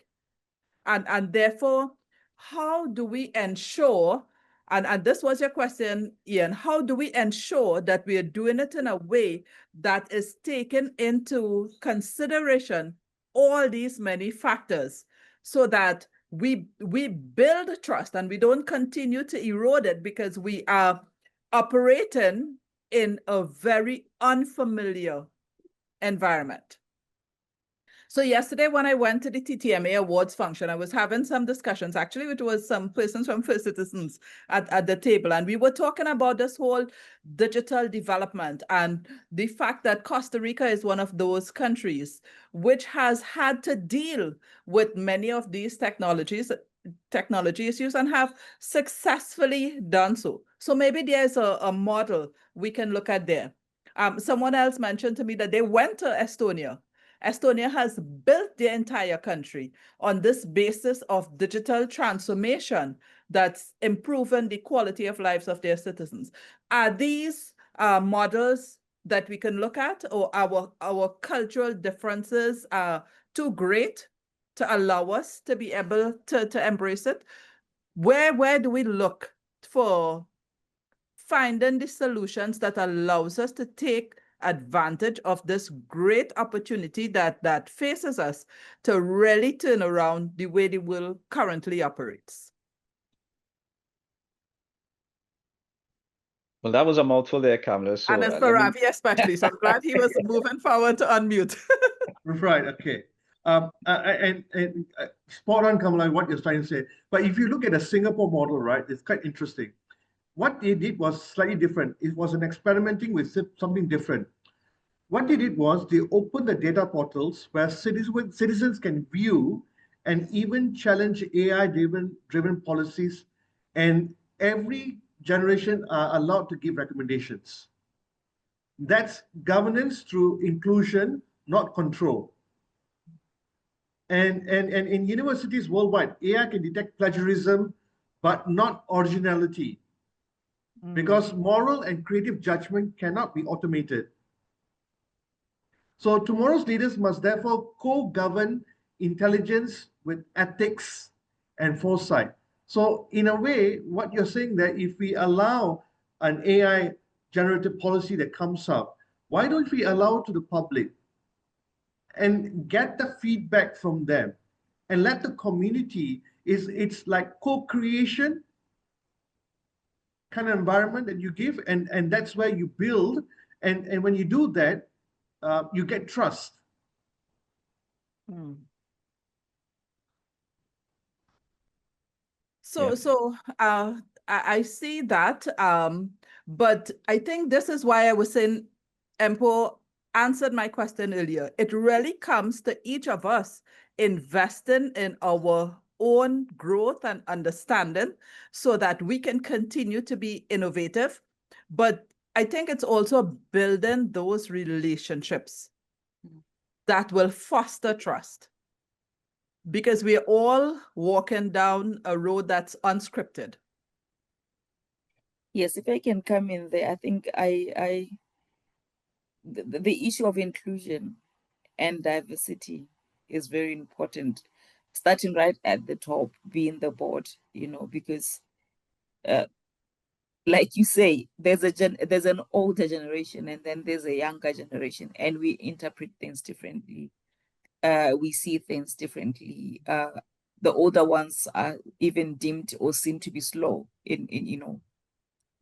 and therefore, how do we ensure, and this was your question, Ian, how do we ensure that we are doing it in a way that is taking into consideration all these many factors so that we build trust and we don't continue to erode it because we are operating in a very unfamiliar environment. So yesterday when I went to the TTMA awards function, I was having some discussions, actually, which was some persons from First Citizens at the table. And we were talking about this whole digital development and the fact that Costa Rica is one of those countries which has had to deal with many of these technology issues and have successfully done so. So maybe there's a model we can look at there. Someone else mentioned to me that they went to Estonia. Estonia has built their entire country on this basis of digital transformation that's improving the quality of lives of their citizens. Are these models that we can look at, or our cultural differences are too great to allow us to be able to embrace it? Where do we look for finding the solutions that allows us to take advantage of this great opportunity that faces us to really turn around the way the world currently operates? Well, that was a mouthful there, Kamala. So And it's for Ravi especially, so I'm glad he was moving forward to unmute. Right, okay. And spot on, Kamala, what you're trying to say. But if you look at the Singapore model, right, it's quite interesting. What they did was slightly different. It was an experimenting with something different. What they did was they opened the data portals where citizens can view and even challenge AI-driven policies, and every generation are allowed to give recommendations. That's governance through inclusion, not control. And in universities worldwide, AI can detect plagiarism, but not originality, because moral and creative judgment cannot be automated. So tomorrow's leaders must therefore co-govern intelligence with ethics and foresight. So in a way, what you're saying that if we allow an AI generated policy that comes up, why don't we allow it to the public and get the feedback from them and let the community, it's like co-creation kind of environment that you give, and that's where you build, and when you do that, you get trust. So I see that, but I think this is why I was saying Mpho answered my question earlier. It really comes to each of us investing in our own growth and understanding so that we can continue to be innovative. But I think it's also building those relationships that will foster trust, because we're all walking down a road that's unscripted. Yes, if I can come in there, I think the issue of inclusion and diversity is very important, starting right at the top, being the board, because like you say, there's an older generation and then there's a younger generation, and we interpret things differently. We see things differently. The older ones are even deemed or seem to be slow in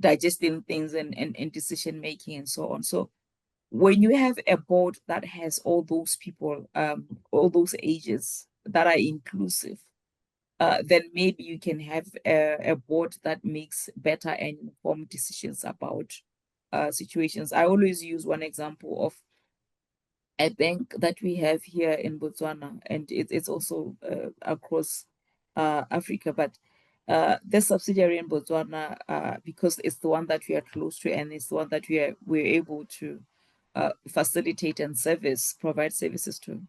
digesting things and decision making and so on. So when you have a board that has all those people, all those ages that are inclusive, then maybe you can have a board that makes better and informed decisions about situations. I always use one example of a bank that we have here in Botswana, and it's also across Africa, but the subsidiary in Botswana, because it's the one that we are close to and it's the one that we're able to facilitate and provide services to.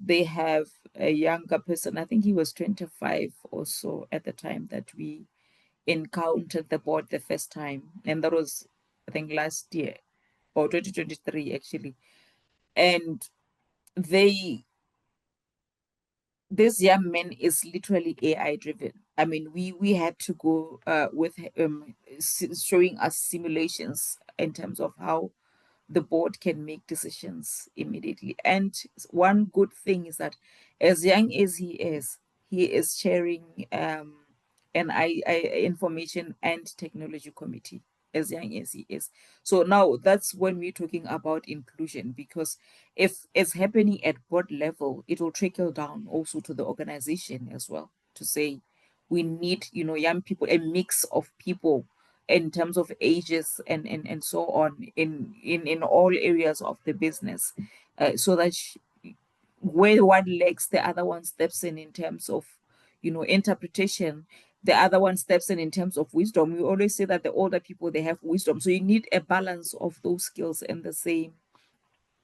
They have a younger person, I think he was 25 or so at the time that we encountered the board the first time. And that was, I think, last year or 2023, actually. And this young man is literally AI driven. I mean, we had to go with showing us simulations in terms of how the board can make decisions immediately. And one good thing is that as young as he is sharing an information and technology committee as young as he is. So now that's when we're talking about inclusion, because if it's happening at board level, it will trickle down also to the organization as well, to say we need, young people, a mix of people in terms of ages and so on in all areas of the business, so that where one lacks, the other one steps in terms of interpretation, the other one steps in terms of wisdom. We always say that the older people, they have wisdom, so you need a balance of those skills in the same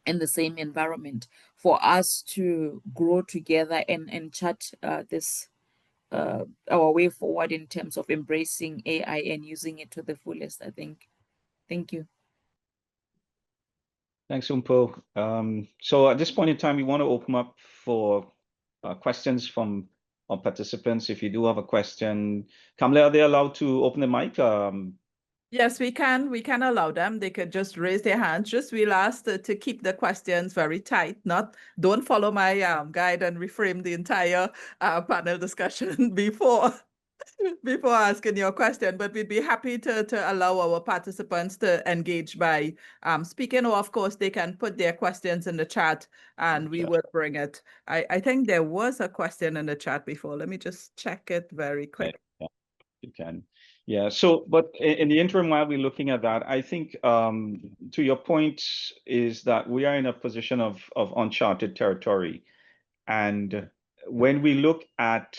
environment for us to grow together and chart this our way forward in terms of embracing AI and using it to the fullest, I think. Thank you. Thanks, Mpho. So at this point in time, we want to open up for questions from our participants. If you do have a question, Kamala, are they allowed to open the mic? Yes, we can. We can allow them. They could just raise their hands. Just we'll ask to keep the questions very tight. Don't follow my guide and reframe the entire panel discussion before. before asking your question, but we'd be happy to allow our participants to engage by speaking, or of course they can put their questions in the chat and we will bring it. I think there was a question in the chat before. Let me just check it very quick. Yeah, you can. Yeah. So, but in the interim, while we're looking at that, I think to your point is that we are in a position of uncharted territory. And when we look at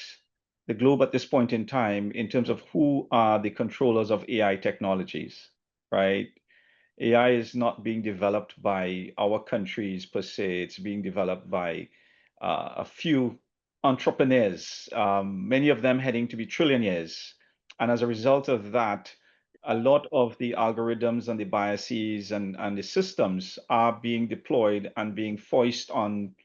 the globe at this point in time, in terms of who are the controllers of AI technologies, right? AI is not being developed by our countries per se. It's being developed by a few entrepreneurs, many of them heading to be trillionaires. And as a result of that, a lot of the algorithms and the biases and the systems are being deployed and being foisted on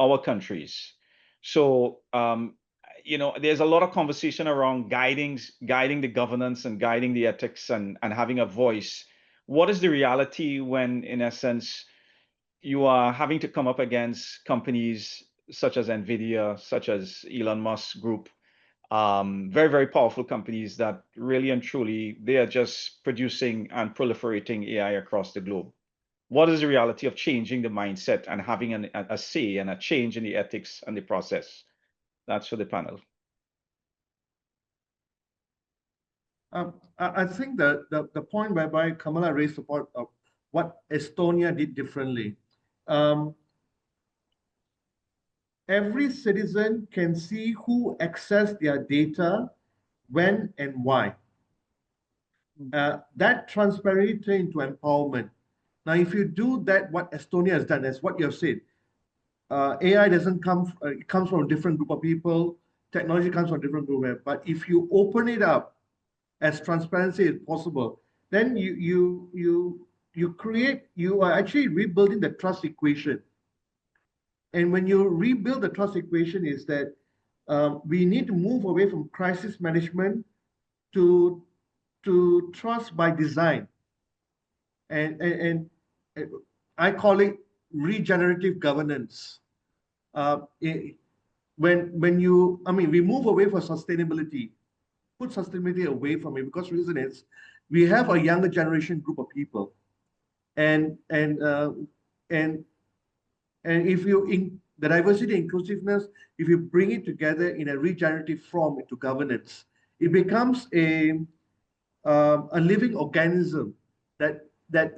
our countries. So, there's a lot of conversation around guiding the governance and guiding the ethics and having a voice. What is the reality when, in essence, you are having to come up against companies such as NVIDIA, such as Elon Musk Group, very, very powerful companies that really and truly, they are just producing and proliferating AI across the globe. What is the reality of changing the mindset and having a say and a change in the ethics and the process? That's for the panel. I think that the point whereby Kamala raised the point of what Estonia did differently. Every citizen can see who accessed their data, when and why. That transparency turns into empowerment. Now, if you do that, what Estonia has done, as what you have said, AI doesn't come, it comes from a different group of people, technology comes from a different group, but if you open it up as transparency as possible, then you are actually rebuilding the trust equation. And when you rebuild the trust equation is that we need to move away from crisis management to trust by design. And I call it regenerative governance. When you, we move away from sustainability, put sustainability away from it, because the reason is we have a younger generation group of people, and if you the diversity and inclusiveness, if you bring it together in a regenerative form into governance, it becomes a living organism that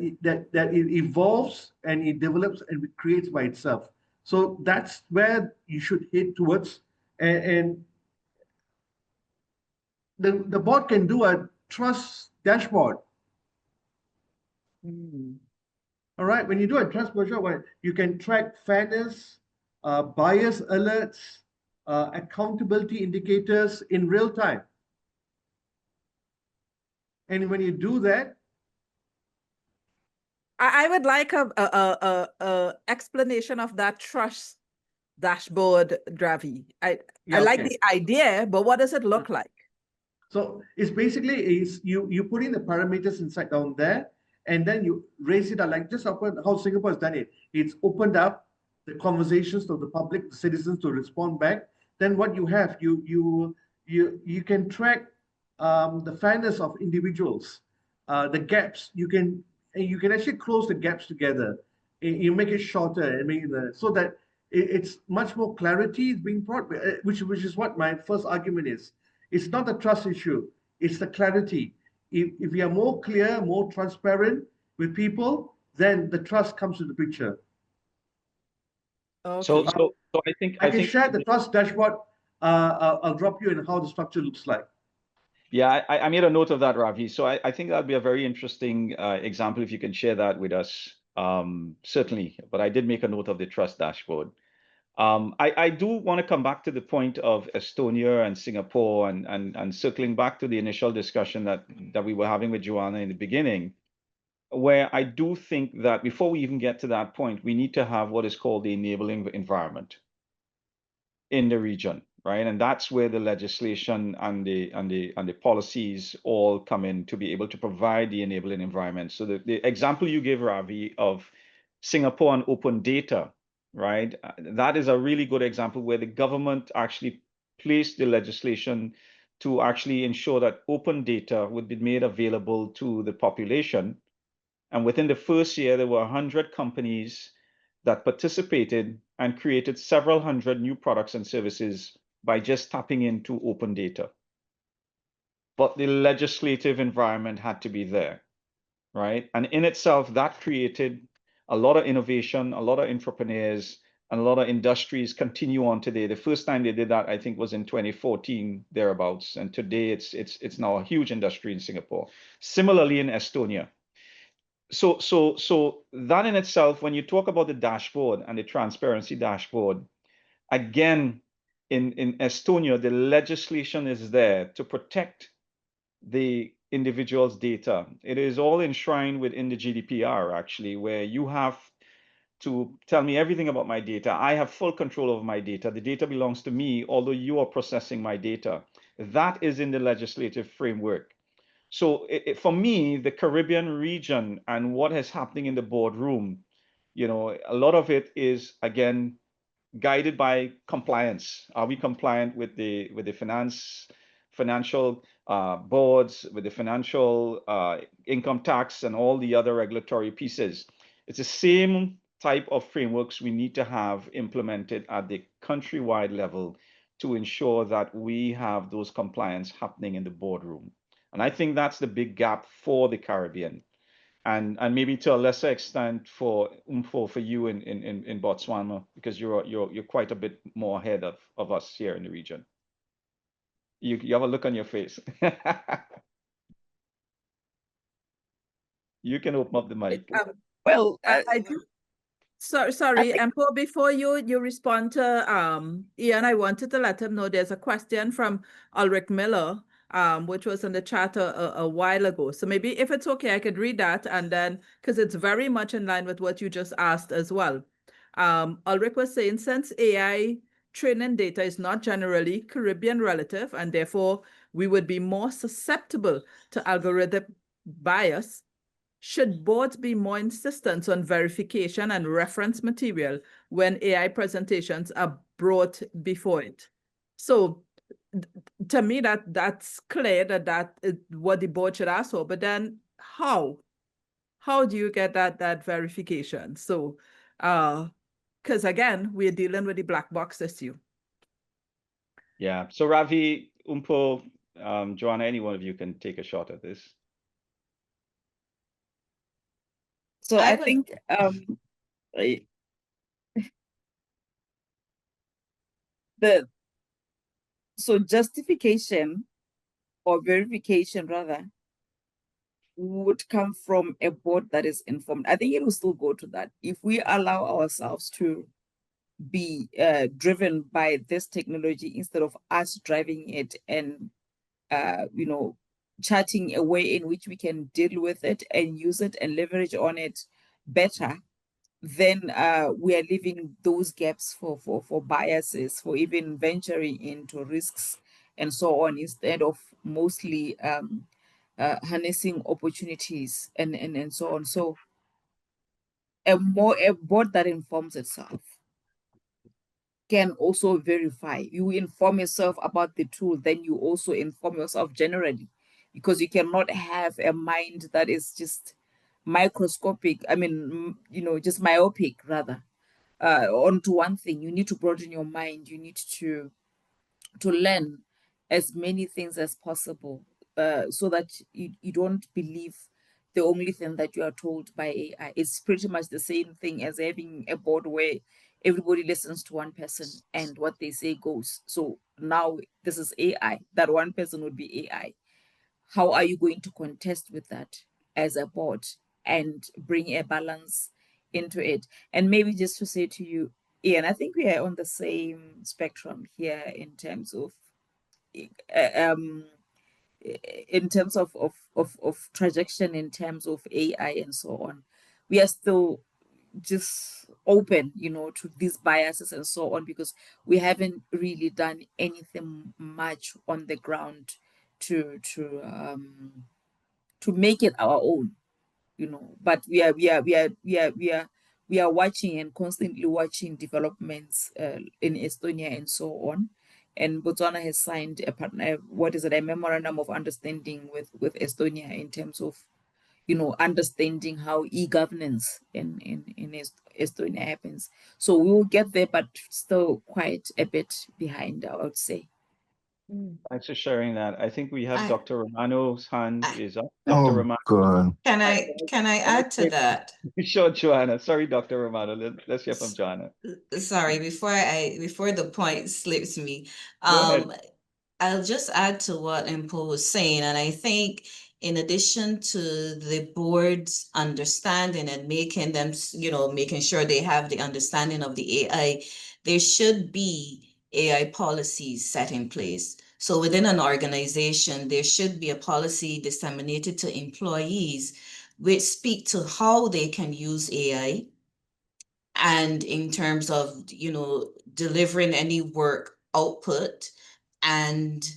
it evolves and it develops and it creates by itself. So that's where you should head towards. And the board can do a trust dashboard. All right, when you do a trust dashboard, you can track fairness, bias alerts, accountability indicators in real time. And when you do that, I would like a explanation of that trust dashboard, Ravi. I like the idea, but what does it look like? So it's basically you put in the parameters inside down there, and then you raise it up, like just how Singapore has done it. It's opened up the conversations to the public, the citizens to respond back. Then what you have, you can track the fairness of individuals, the gaps. You can actually close the gaps together. You make it shorter. So that it's much more clarity is being brought, which is what my first argument is. It's not the trust issue, it's the clarity. If we are more clear, more transparent with people, then the trust comes to the picture. Okay. So I think I can share the trust dashboard. I'll drop you in how the structure looks like. Yeah, I made a note of that, Ravi. So I think that'd be a very interesting example if you can share that with us. Certainly, but I did make a note of the trust dashboard. I do want to come back to the point of Estonia and Singapore and circling back to the initial discussion that we were having with Joanna in the beginning, where I do think that before we even get to that point, we need to have what is called the enabling environment in the region, right? And that's where the legislation and the policies all come in to be able to provide the enabling environment. So the example you gave, Ravi, of Singapore and open data, right? That is a really good example where the government actually placed the legislation to actually ensure that open data would be made available to the population. And within the first year, there were 100 companies that participated and created several hundred new products and services by just tapping into open data. But the legislative environment had to be there, right? And in itself, that created a lot of innovation, a lot of entrepreneurs, and a lot of industries continue on today. The first time they did that, I think, was in 2014, thereabouts. And today it's now a huge industry in Singapore. Similarly in Estonia. So that in itself, when you talk about the dashboard and the transparency dashboard, again, in Estonia, the legislation is there to protect the individual's data. It is all enshrined within the GDPR, actually, where you have to tell me everything about my data. I have full control over my data. The data belongs to me, although you are processing my data. That is in the legislative framework. So for me, the Caribbean region and what is happening in the boardroom, a lot of it is, again, guided by compliance. Are we compliant with the financial boards, with the financial income tax and all the other regulatory pieces? It's the same type of frameworks we need to have implemented at the countrywide level to ensure that we have those compliance happening in the boardroom. And I think that's the big gap for the Caribbean. And maybe to a lesser extent for Mpho, for you in Botswana, because you're quite a bit more ahead of us here in the region. You have a look on your face. You can open up the mic. Well, I do. Sorry, think- Mpho, before you respond to Ian, I wanted to let him know there's a question from Ulrich Miller, which was in the chat a while ago. So maybe if it's okay, I could read that, and then, because it's very much in line with what you just asked as well. Ulrich was saying, since AI training data is not generally Caribbean relative, and therefore we would be more susceptible to algorithm bias, should boards be more insistent on verification and reference material when AI presentations are brought before it? So to me, that's clear that is what the board should ask for, but then how do you get that verification? So because again, we're dealing with the black box issue. Yeah. So Ravi, Mpho, Joanna, any one of you can take a shot at this. So I think so justification or verification rather would come from a board that is informed. I think it will still go to that. If we allow ourselves to be driven by this technology instead of us driving it and charting a way in which we can deal with it and use it and leverage on it better, then we are leaving those gaps for biases, for even venturing into risks and so on, instead of mostly harnessing opportunities and so on. So a board that informs itself can also verify. You inform yourself about the tool, then you also inform yourself generally, because you cannot have a mind that is just microscopic. I mean, just myopic rather, onto one thing. You need to broaden your mind. You need to learn as many things as possible, so that you don't believe the only thing that you are told by AI. It's pretty much the same thing as having a board where everybody listens to one person and what they say goes. So now this is AI. That one person would be AI. How are you going to contest with that as a board and bring a balance into it? And maybe just to say to you, Ian, I think we are on the same spectrum here in terms of trajection, in terms of AI and so on. We are still just open, to these biases and so on, because we haven't really done anything much on the ground to make it our own, But we are watching and constantly watching developments in Estonia and so on, and Botswana has signed a memorandum of understanding with Estonia in terms of, understanding how e-governance in Estonia happens. So we will get there, but still quite a bit behind, I would say. Thanks for sharing that. I think we have I- Dr. Romano's hand I- is up. Dr. Oh, Romano. God. Can I add to that? Sure, Joanna. Sorry, Dr. Romano. Let's hear from S- Joanna. Sorry, before the point slips me, Go ahead. I'll just add to what Mpho was saying, and I think in addition to the board's understanding and making them, making sure they have the understanding of the AI, there should be AI policies set in place. So within an organization, there should be a policy disseminated to employees which speak to how they can use AI, and in terms of delivering any work output, and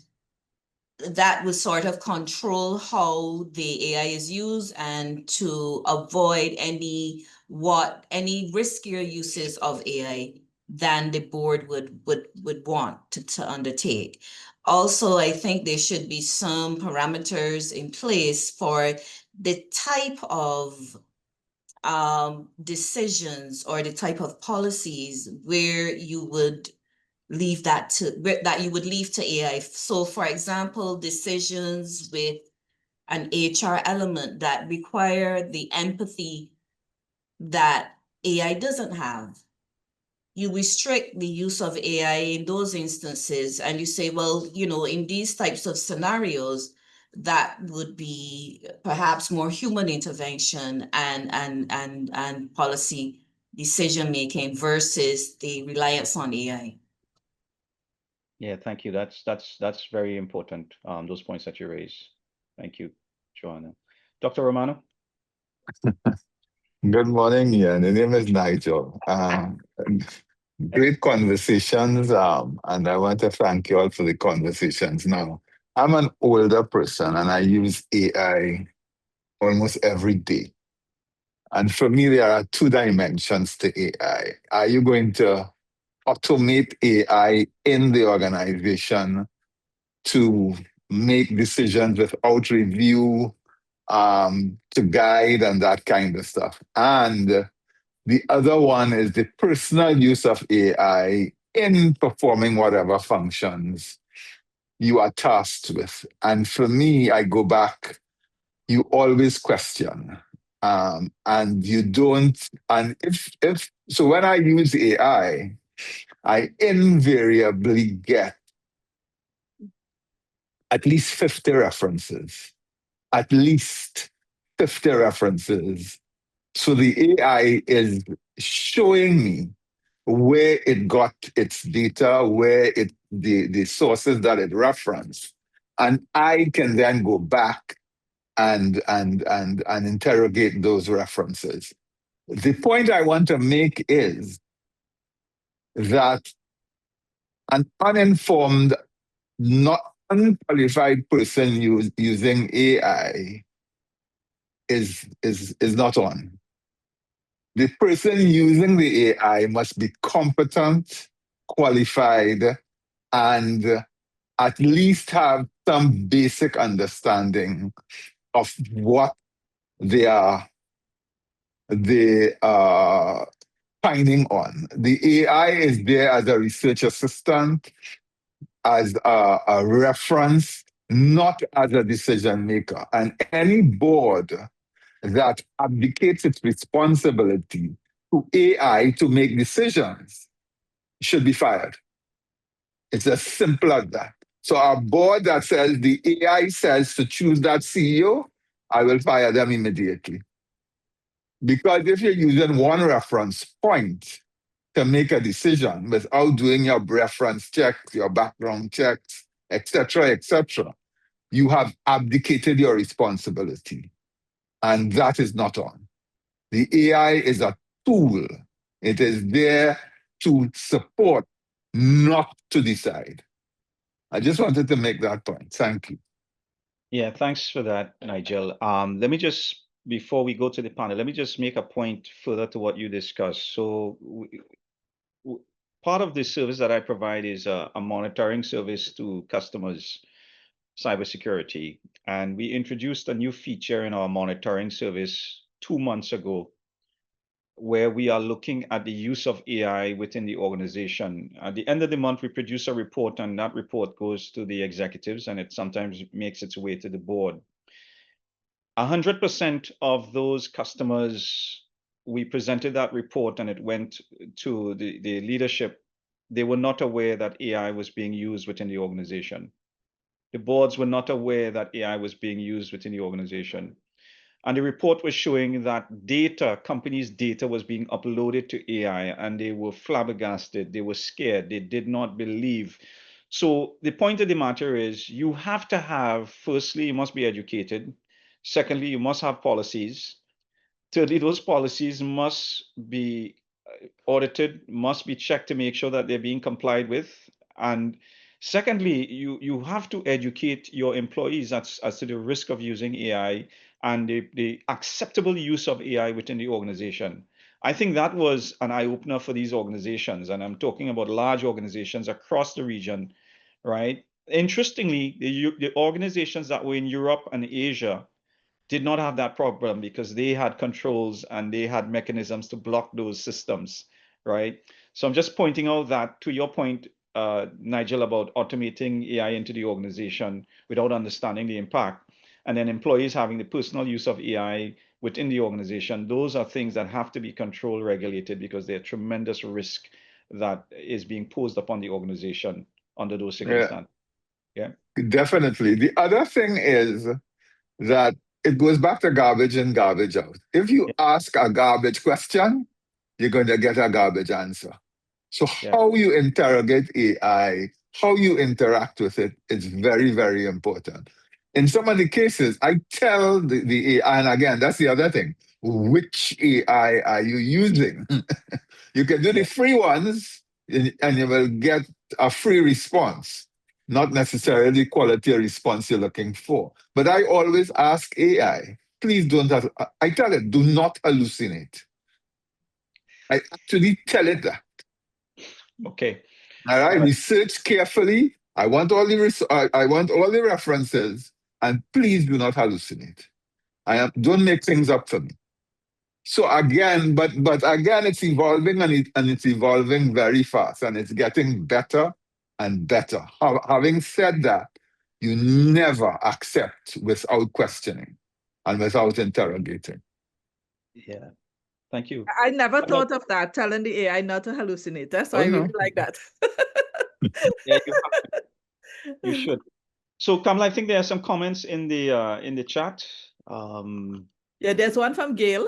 that would sort of control how the AI is used and to avoid any riskier uses of AI than the board would want to undertake. Also, I think there should be some parameters in place for the type of decisions or the type of policies where you would leave to AI. So for example, decisions with an HR element that require the empathy that AI doesn't have. You restrict the use of AI in those instances, and you say, well, in these types of scenarios, that would be perhaps more human intervention and policy decision making versus the reliance on AI. Yeah, thank you. That's very important. Those points that you raised. Thank you, Joanna. Dr. Romano. Good morning, Ian. The name is Nigel. Great conversations, and I want to thank you all for the conversations. Now, I'm an older person, and I use AI almost every day. And for me, there are two dimensions to AI. Are you going to automate AI in the organization to make decisions without review, to guide and that kind of stuff? And the other one is the personal use of AI in performing whatever functions you are tasked with. And for me, I go back, you always question. And you don't, and if so when I use AI, I invariably get at least 50 references. At least 50 references. So the AI is showing me where it got its data, where the sources that it referenced. And I can then go back and interrogate those references. The point I want to make is that an uninformed, not unqualified person using AI is not on. The person using the AI must be competent, qualified, and at least have some basic understanding of what they are finding on. The AI is there as a research assistant, as a reference, not as a decision maker. And any board that abdicates its responsibility to AI to make decisions should be fired. It's as simple as that. So our board that says the AI says to choose that CEO, I will fire them immediately. Because if you're using one reference point to make a decision without doing your reference checks, your background checks, etc., you have abdicated your responsibility. And that is not on. The AI is a tool. It is there to support, not to decide. I just wanted to make that point. Thank you. Yeah, thanks for that, Nigel. Let me just, before we go to the panel, let me just make a point further to what you discussed. So part of the service that I provide is a monitoring service to customers, cybersecurity. And we introduced a new feature in our monitoring service 2 months ago, where we are looking at the use of AI within the organization. At the end of the month, we produce a report, and that report goes to the executives, and it sometimes makes its way to the board. 100% of those customers, we presented that report and it went to the leadership. They were not aware that AI was being used within the organization. The boards were not aware that AI was being used within the organization. And the report was showing that data, companies' data was being uploaded to AI, and they were flabbergasted. They were scared. They did not believe. So the point of the matter is you have to have, firstly, you must be educated. Secondly, you must have policies. Thirdly, those policies must be audited, must be checked to make sure that they're being complied with. And secondly, you have to educate your employees as to the risk of using AI and the acceptable use of AI within the organization. I think that was an eye-opener for these organizations, and I'm talking about large organizations across the region, right? Interestingly, the organizations that were in Europe and Asia did not have that problem because they had controls and they had mechanisms to block those systems, right? So I'm just pointing out that to your point, Nigel, about automating AI into the organization without understanding the impact, and then employees having the personal use of AI within the organization, those are things that have to be controlled, regulated, because they're tremendous risk that is being posed upon the organization under those circumstances. Yeah. Definitely. The other thing is that it goes back to garbage in, garbage out. If you ask a garbage question, you're going to get a garbage answer. So how you interrogate AI, how you interact with it, is very, very important. In some of the cases, I tell the AI, and again, that's the other thing, which AI are you using? You can do the free ones, and you will get a free response, not necessarily the quality of response you're looking for. But I always ask AI, please don't have, I tell it, do not hallucinate. I actually tell it that. Okay. All right, research carefully. I want all the references, and please do not hallucinate. Don't make things up for me. So again, but again, it's evolving, and it's evolving very fast, and it's getting better and better. Having said that, you never accept without questioning and without interrogating. Yeah. Thank you. I never thought of that, telling the AI not to hallucinate. That's why I really like that. Yeah, you should. So, Kamala, I think there are some comments in the chat. Yeah, there's one from Gail.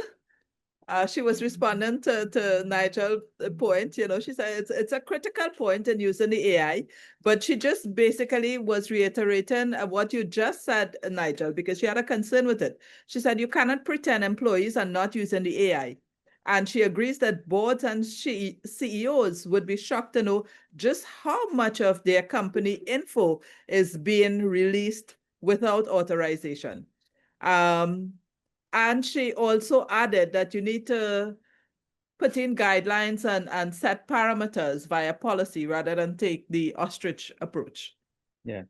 She was responding to Nigel's point. You know, she said it's a critical point in using the AI, but she just basically was reiterating what you just said, Nigel, because she had a concern with it. She said you cannot pretend employees are not using the AI. And she agrees that boards and CEOs would be shocked to know just how much of their company info is being released without authorization. And she also added that you need to put in guidelines and set parameters via policy rather than take the ostrich approach. Yeah.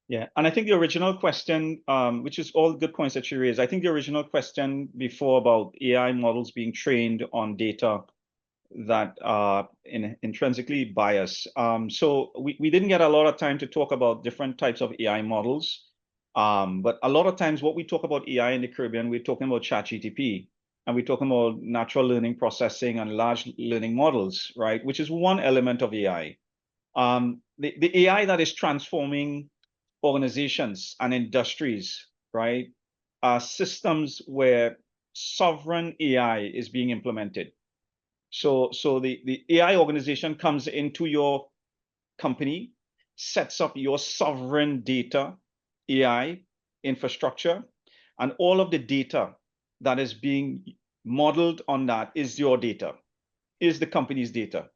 Yeah. And I think the original question, which is all good points that you raised, I think the original question before about AI models being trained on data that are intrinsically biased. So we didn't get a lot of time to talk about different types of AI models. But a lot of times what we talk about AI in the Caribbean, we're talking about ChatGPT, and we're talking about natural learning processing and large learning models, right? Which is one element of AI. The AI that is transforming organizations and industries, right, are systems where sovereign AI is being implemented. So the AI organization comes into your company, sets up your sovereign data AI infrastructure, and all of the data that is being modeled on that is your data, is the company's data.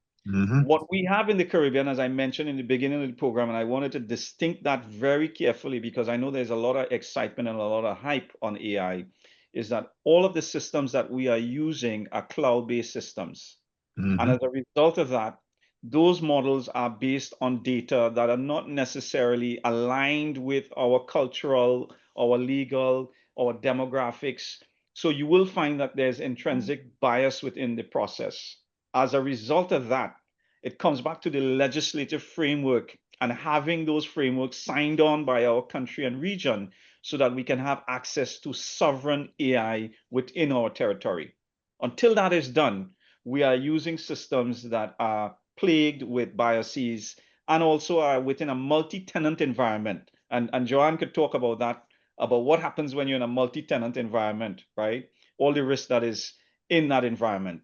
What we have in the Caribbean, as I mentioned in the beginning of the program, and I wanted to distinct that very carefully because I know there's a lot of excitement and a lot of hype on AI, is that all of the systems that we are using are cloud-based systems. And as a result of that, those models are based on data that are not necessarily aligned with our cultural, our legal, our demographics. So you will find that there's intrinsic bias within the process. As a result of that, it comes back to the legislative framework and having those frameworks signed on by our country and region so that we can have access to sovereign AI within our territory. Until that is done, we are using systems that are plagued with biases and also are within a multi-tenant environment. And Joanne could talk about that, about what happens when you're in a multi-tenant environment, right? All the risk that is in that environment.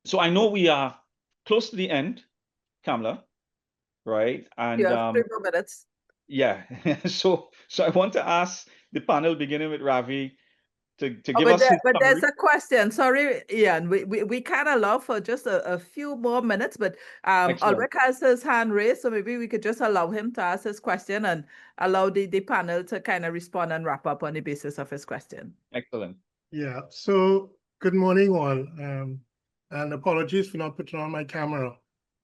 So I know we are close to the end, Kamla, right? And Yeah, 3 more minutes. yeah, so I want to ask the panel, beginning with Ravi, to give us his but there's summary. a question. Sorry, Ian. We can allow for just a few more minutes, but Excellent. Ulrich has his hand raised, so maybe we could just allow him to ask his question and allow the panel to kind of respond and wrap up on the basis of his question. Excellent. Yeah, so good morning all, and apologies for not putting on my camera.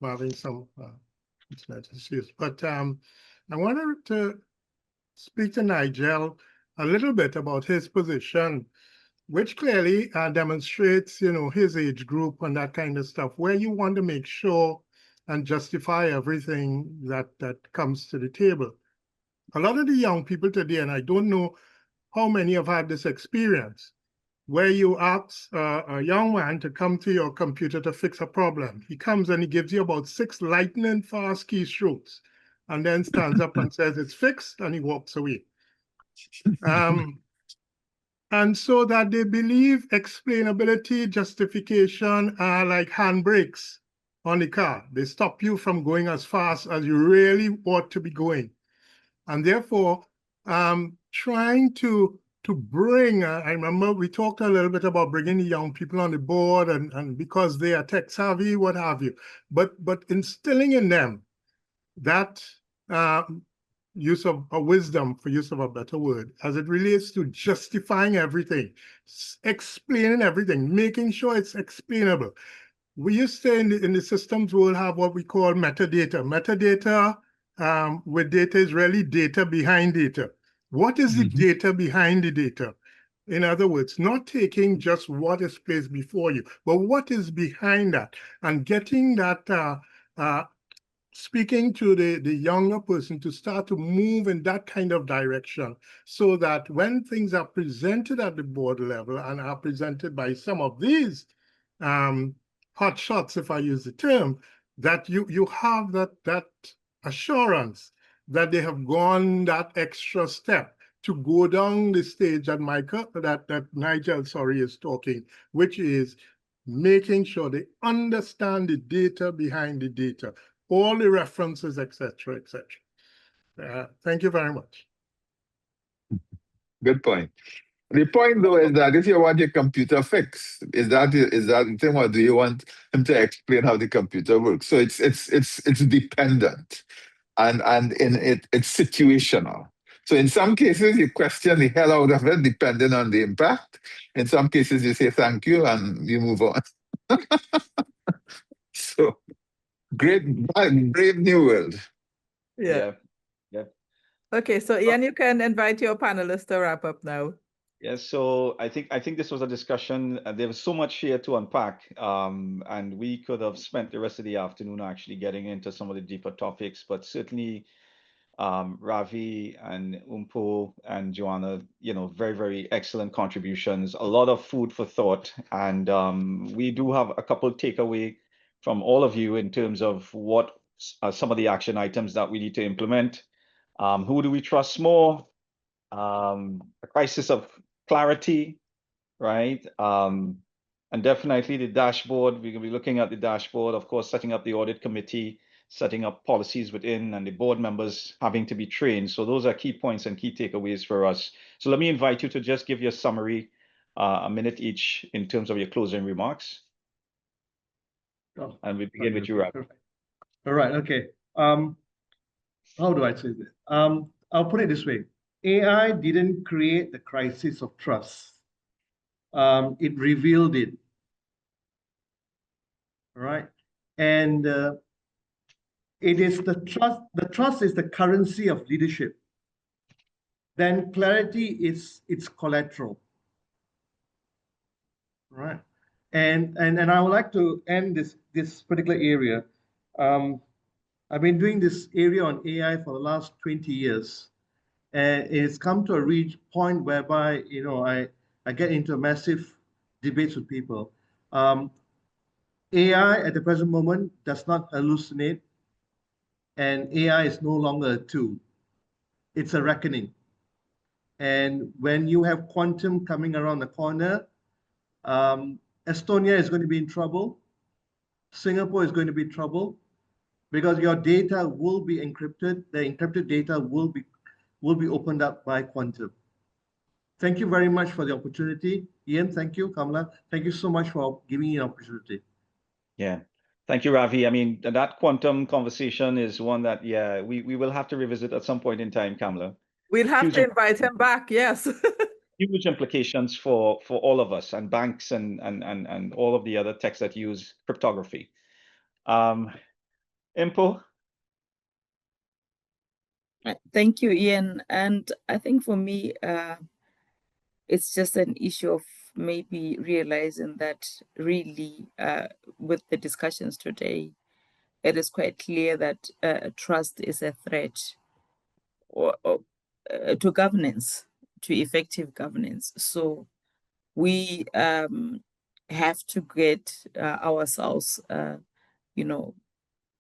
I'm having some internet issues, but I wanted to speak to Nigel a little bit about his position, which clearly demonstrates, his age group and that kind of stuff, where you want to make sure and justify everything that comes to the table. A lot of the young people today, and I don't know how many have had this experience, where you ask a young man to come to your computer to fix a problem. He comes and he gives you about 6 lightning fast keystrokes and then stands up and says it's fixed and he walks away. And so that they believe explainability, justification are like handbrakes on the car. They stop you from going as fast as you really ought to be going. And therefore, trying to bring, I remember we talked a little bit about bringing the young people on the board and because they are tech savvy, what have you, but instilling in them that use of wisdom, for use of a better word, as it relates to justifying everything, explaining everything, making sure it's explainable. We used to, in the systems world, have what we call metadata. Metadata with data is really data behind data. What is the data behind the data? In other words, not taking just what is placed before you, but what is behind that, and getting that, speaking to the younger person to start to move in that kind of direction, so that when things are presented at the board level and are presented by some of these hot shots, if I use the term, that you have that assurance that they have gone that extra step to go down the stage that Nigel is talking, which is making sure they understand the data behind the data, all the references, etc., etc. Thank you very much. Good point. The point, though, is that if you want your computer fixed, is that the thing, or do you want him to explain how the computer works? So it's dependent, and it's situational. So in some cases, you question the hell out of it, depending on the impact. In some cases, you say thank you and you move on. So brave new world. Yeah. Yeah. Okay, so Ian, you can invite your panelists to wrap up now. Yes, so I think this was a discussion. There was so much here to unpack, and we could have spent the rest of the afternoon actually getting into some of the deeper topics. But certainly, Ravi and Mpho and Joanna, very, very excellent contributions. A lot of food for thought, and we do have a couple takeaway from all of you in terms of what are some of the action items that we need to implement. Who do we trust more? A crisis of clarity, right? And definitely the dashboard. We're going to be looking at the dashboard, of course, setting up the audit committee, setting up policies within, and the board members having to be trained. So those are key points and key takeaways for us. So let me invite you to just give your summary, a minute each, in terms of your closing remarks. And we begin with you, Ravi. All right. Okay. How do I say this? I'll put it this way. AI didn't create the crisis of trust. It revealed it. All right. And it is the trust is the currency of leadership. Then clarity is its collateral. Right. And I would like to end this particular area. I've been doing this area on AI for the last 20 years. And it's come to a point whereby, you know, I get into massive debates with people. AI at the present moment does not hallucinate, and AI is no longer a tool. It's a reckoning. And when you have quantum coming around the corner, Estonia is going to be in trouble. Singapore is going to be in trouble because your data will be encrypted. The encrypted data will be opened up by quantum. Thank you very much for the opportunity. Ian, thank you. Kamala, thank you so much for giving me an opportunity. Yeah. Thank you, Ravi. I mean, that quantum conversation is one that, yeah, we will have to revisit at some point in time, Kamala. We'll have to invite him back, yes. Huge implications for all of us and banks and all of the other techs that use cryptography. Mpho? Thank you, Ian. And I think for me, it's just an issue of maybe realizing that really with the discussions today, it is quite clear that trust is a threat to governance, to effective governance. So we have to get ourselves, you know,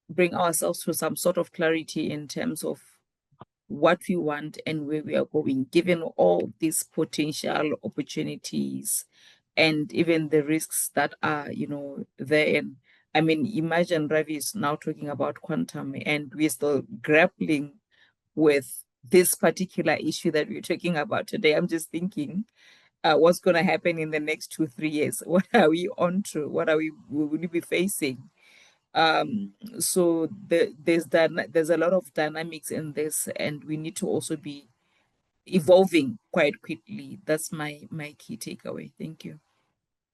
bring ourselves to some sort of clarity in terms of what we want and where we are going, given all these potential opportunities and even the risks that are, you know, there. And I mean, imagine Ravi is now talking about quantum and we're still grappling with this particular issue that we're talking about today. I'm just thinking, what's going to happen in the next 2-3 years? What are we on to? What are we will we be facing? So there's a lot of dynamics in this, and we need to also be evolving quite quickly. That's my key takeaway. Thank you.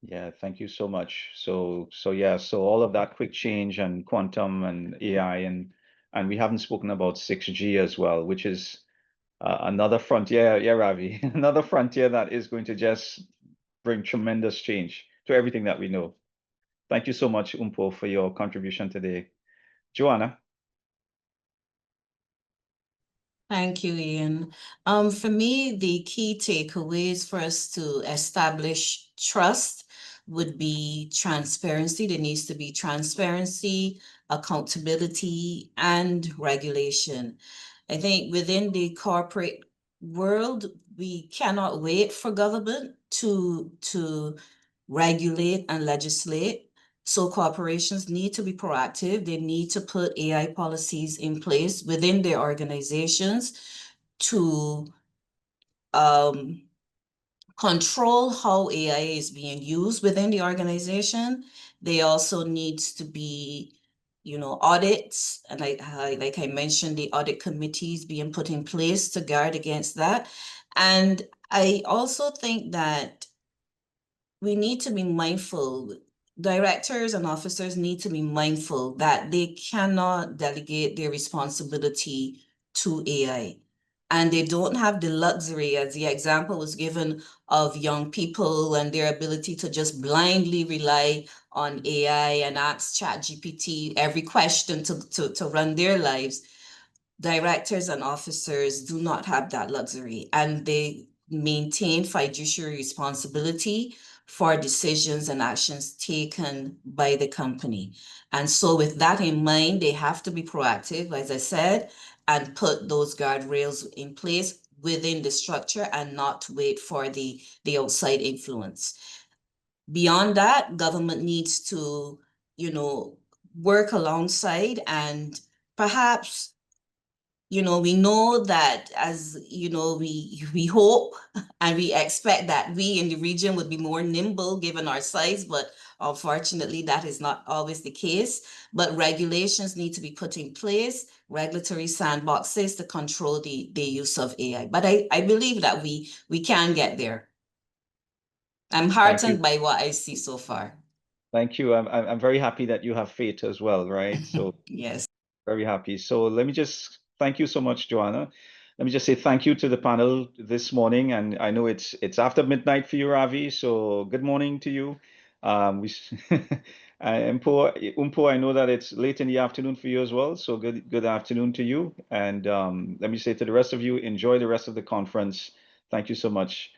Yeah, thank you so much. So yeah, so all of that quick change and quantum and AI and we haven't spoken about 6G as well, which is another frontier. Yeah, Ravi, another frontier that is going to just bring tremendous change to everything that we know. Thank you so much, Mpho, for your contribution today. Joanna? Thank you, Ian. For me, the key takeaways for us to establish trust would be transparency. There needs to be transparency, accountability, and regulation. I think within the corporate world, we cannot wait for government to regulate and legislate. So corporations need to be proactive. They need to put AI policies in place within their organizations to control how AI is being used within the organization. They also needs to be, you know, audits, and like I mentioned, the audit committees being put in place to guard against that. And I also think that we need to be mindful. Directors and officers need to be mindful that they cannot delegate their responsibility to AI. And they don't have the luxury, as the example was given, of young people and their ability to just blindly rely on AI and ask ChatGPT every question to run their lives. Directors and officers do not have that luxury, and they maintain fiduciary responsibility for decisions and actions taken by the company. And so with that in mind, they have to be proactive, as I said, and put those guardrails in place within the structure and not wait for the outside influence. Beyond that, government needs to, you know, work alongside, and perhaps, you know, we know that, as you know, we hope and we expect that we in the region would be more nimble given our size, but unfortunately that is not always the case. But regulations need to be put in place, regulatory sandboxes to control the use of AI. But I believe that we can get there. I'm heartened by what I see so far. Thank you. I'm very happy that you have faith as well, right? So yes. Very happy. So let me just thank you so much, Joanna. Let me just say thank you to the panel this morning. And I know it's after midnight for you, Ravi. So good morning to you. We Mpho, I know that it's late in the afternoon for you as well. So good afternoon to you. And let me say to the rest of you, enjoy the rest of the conference. Thank you so much.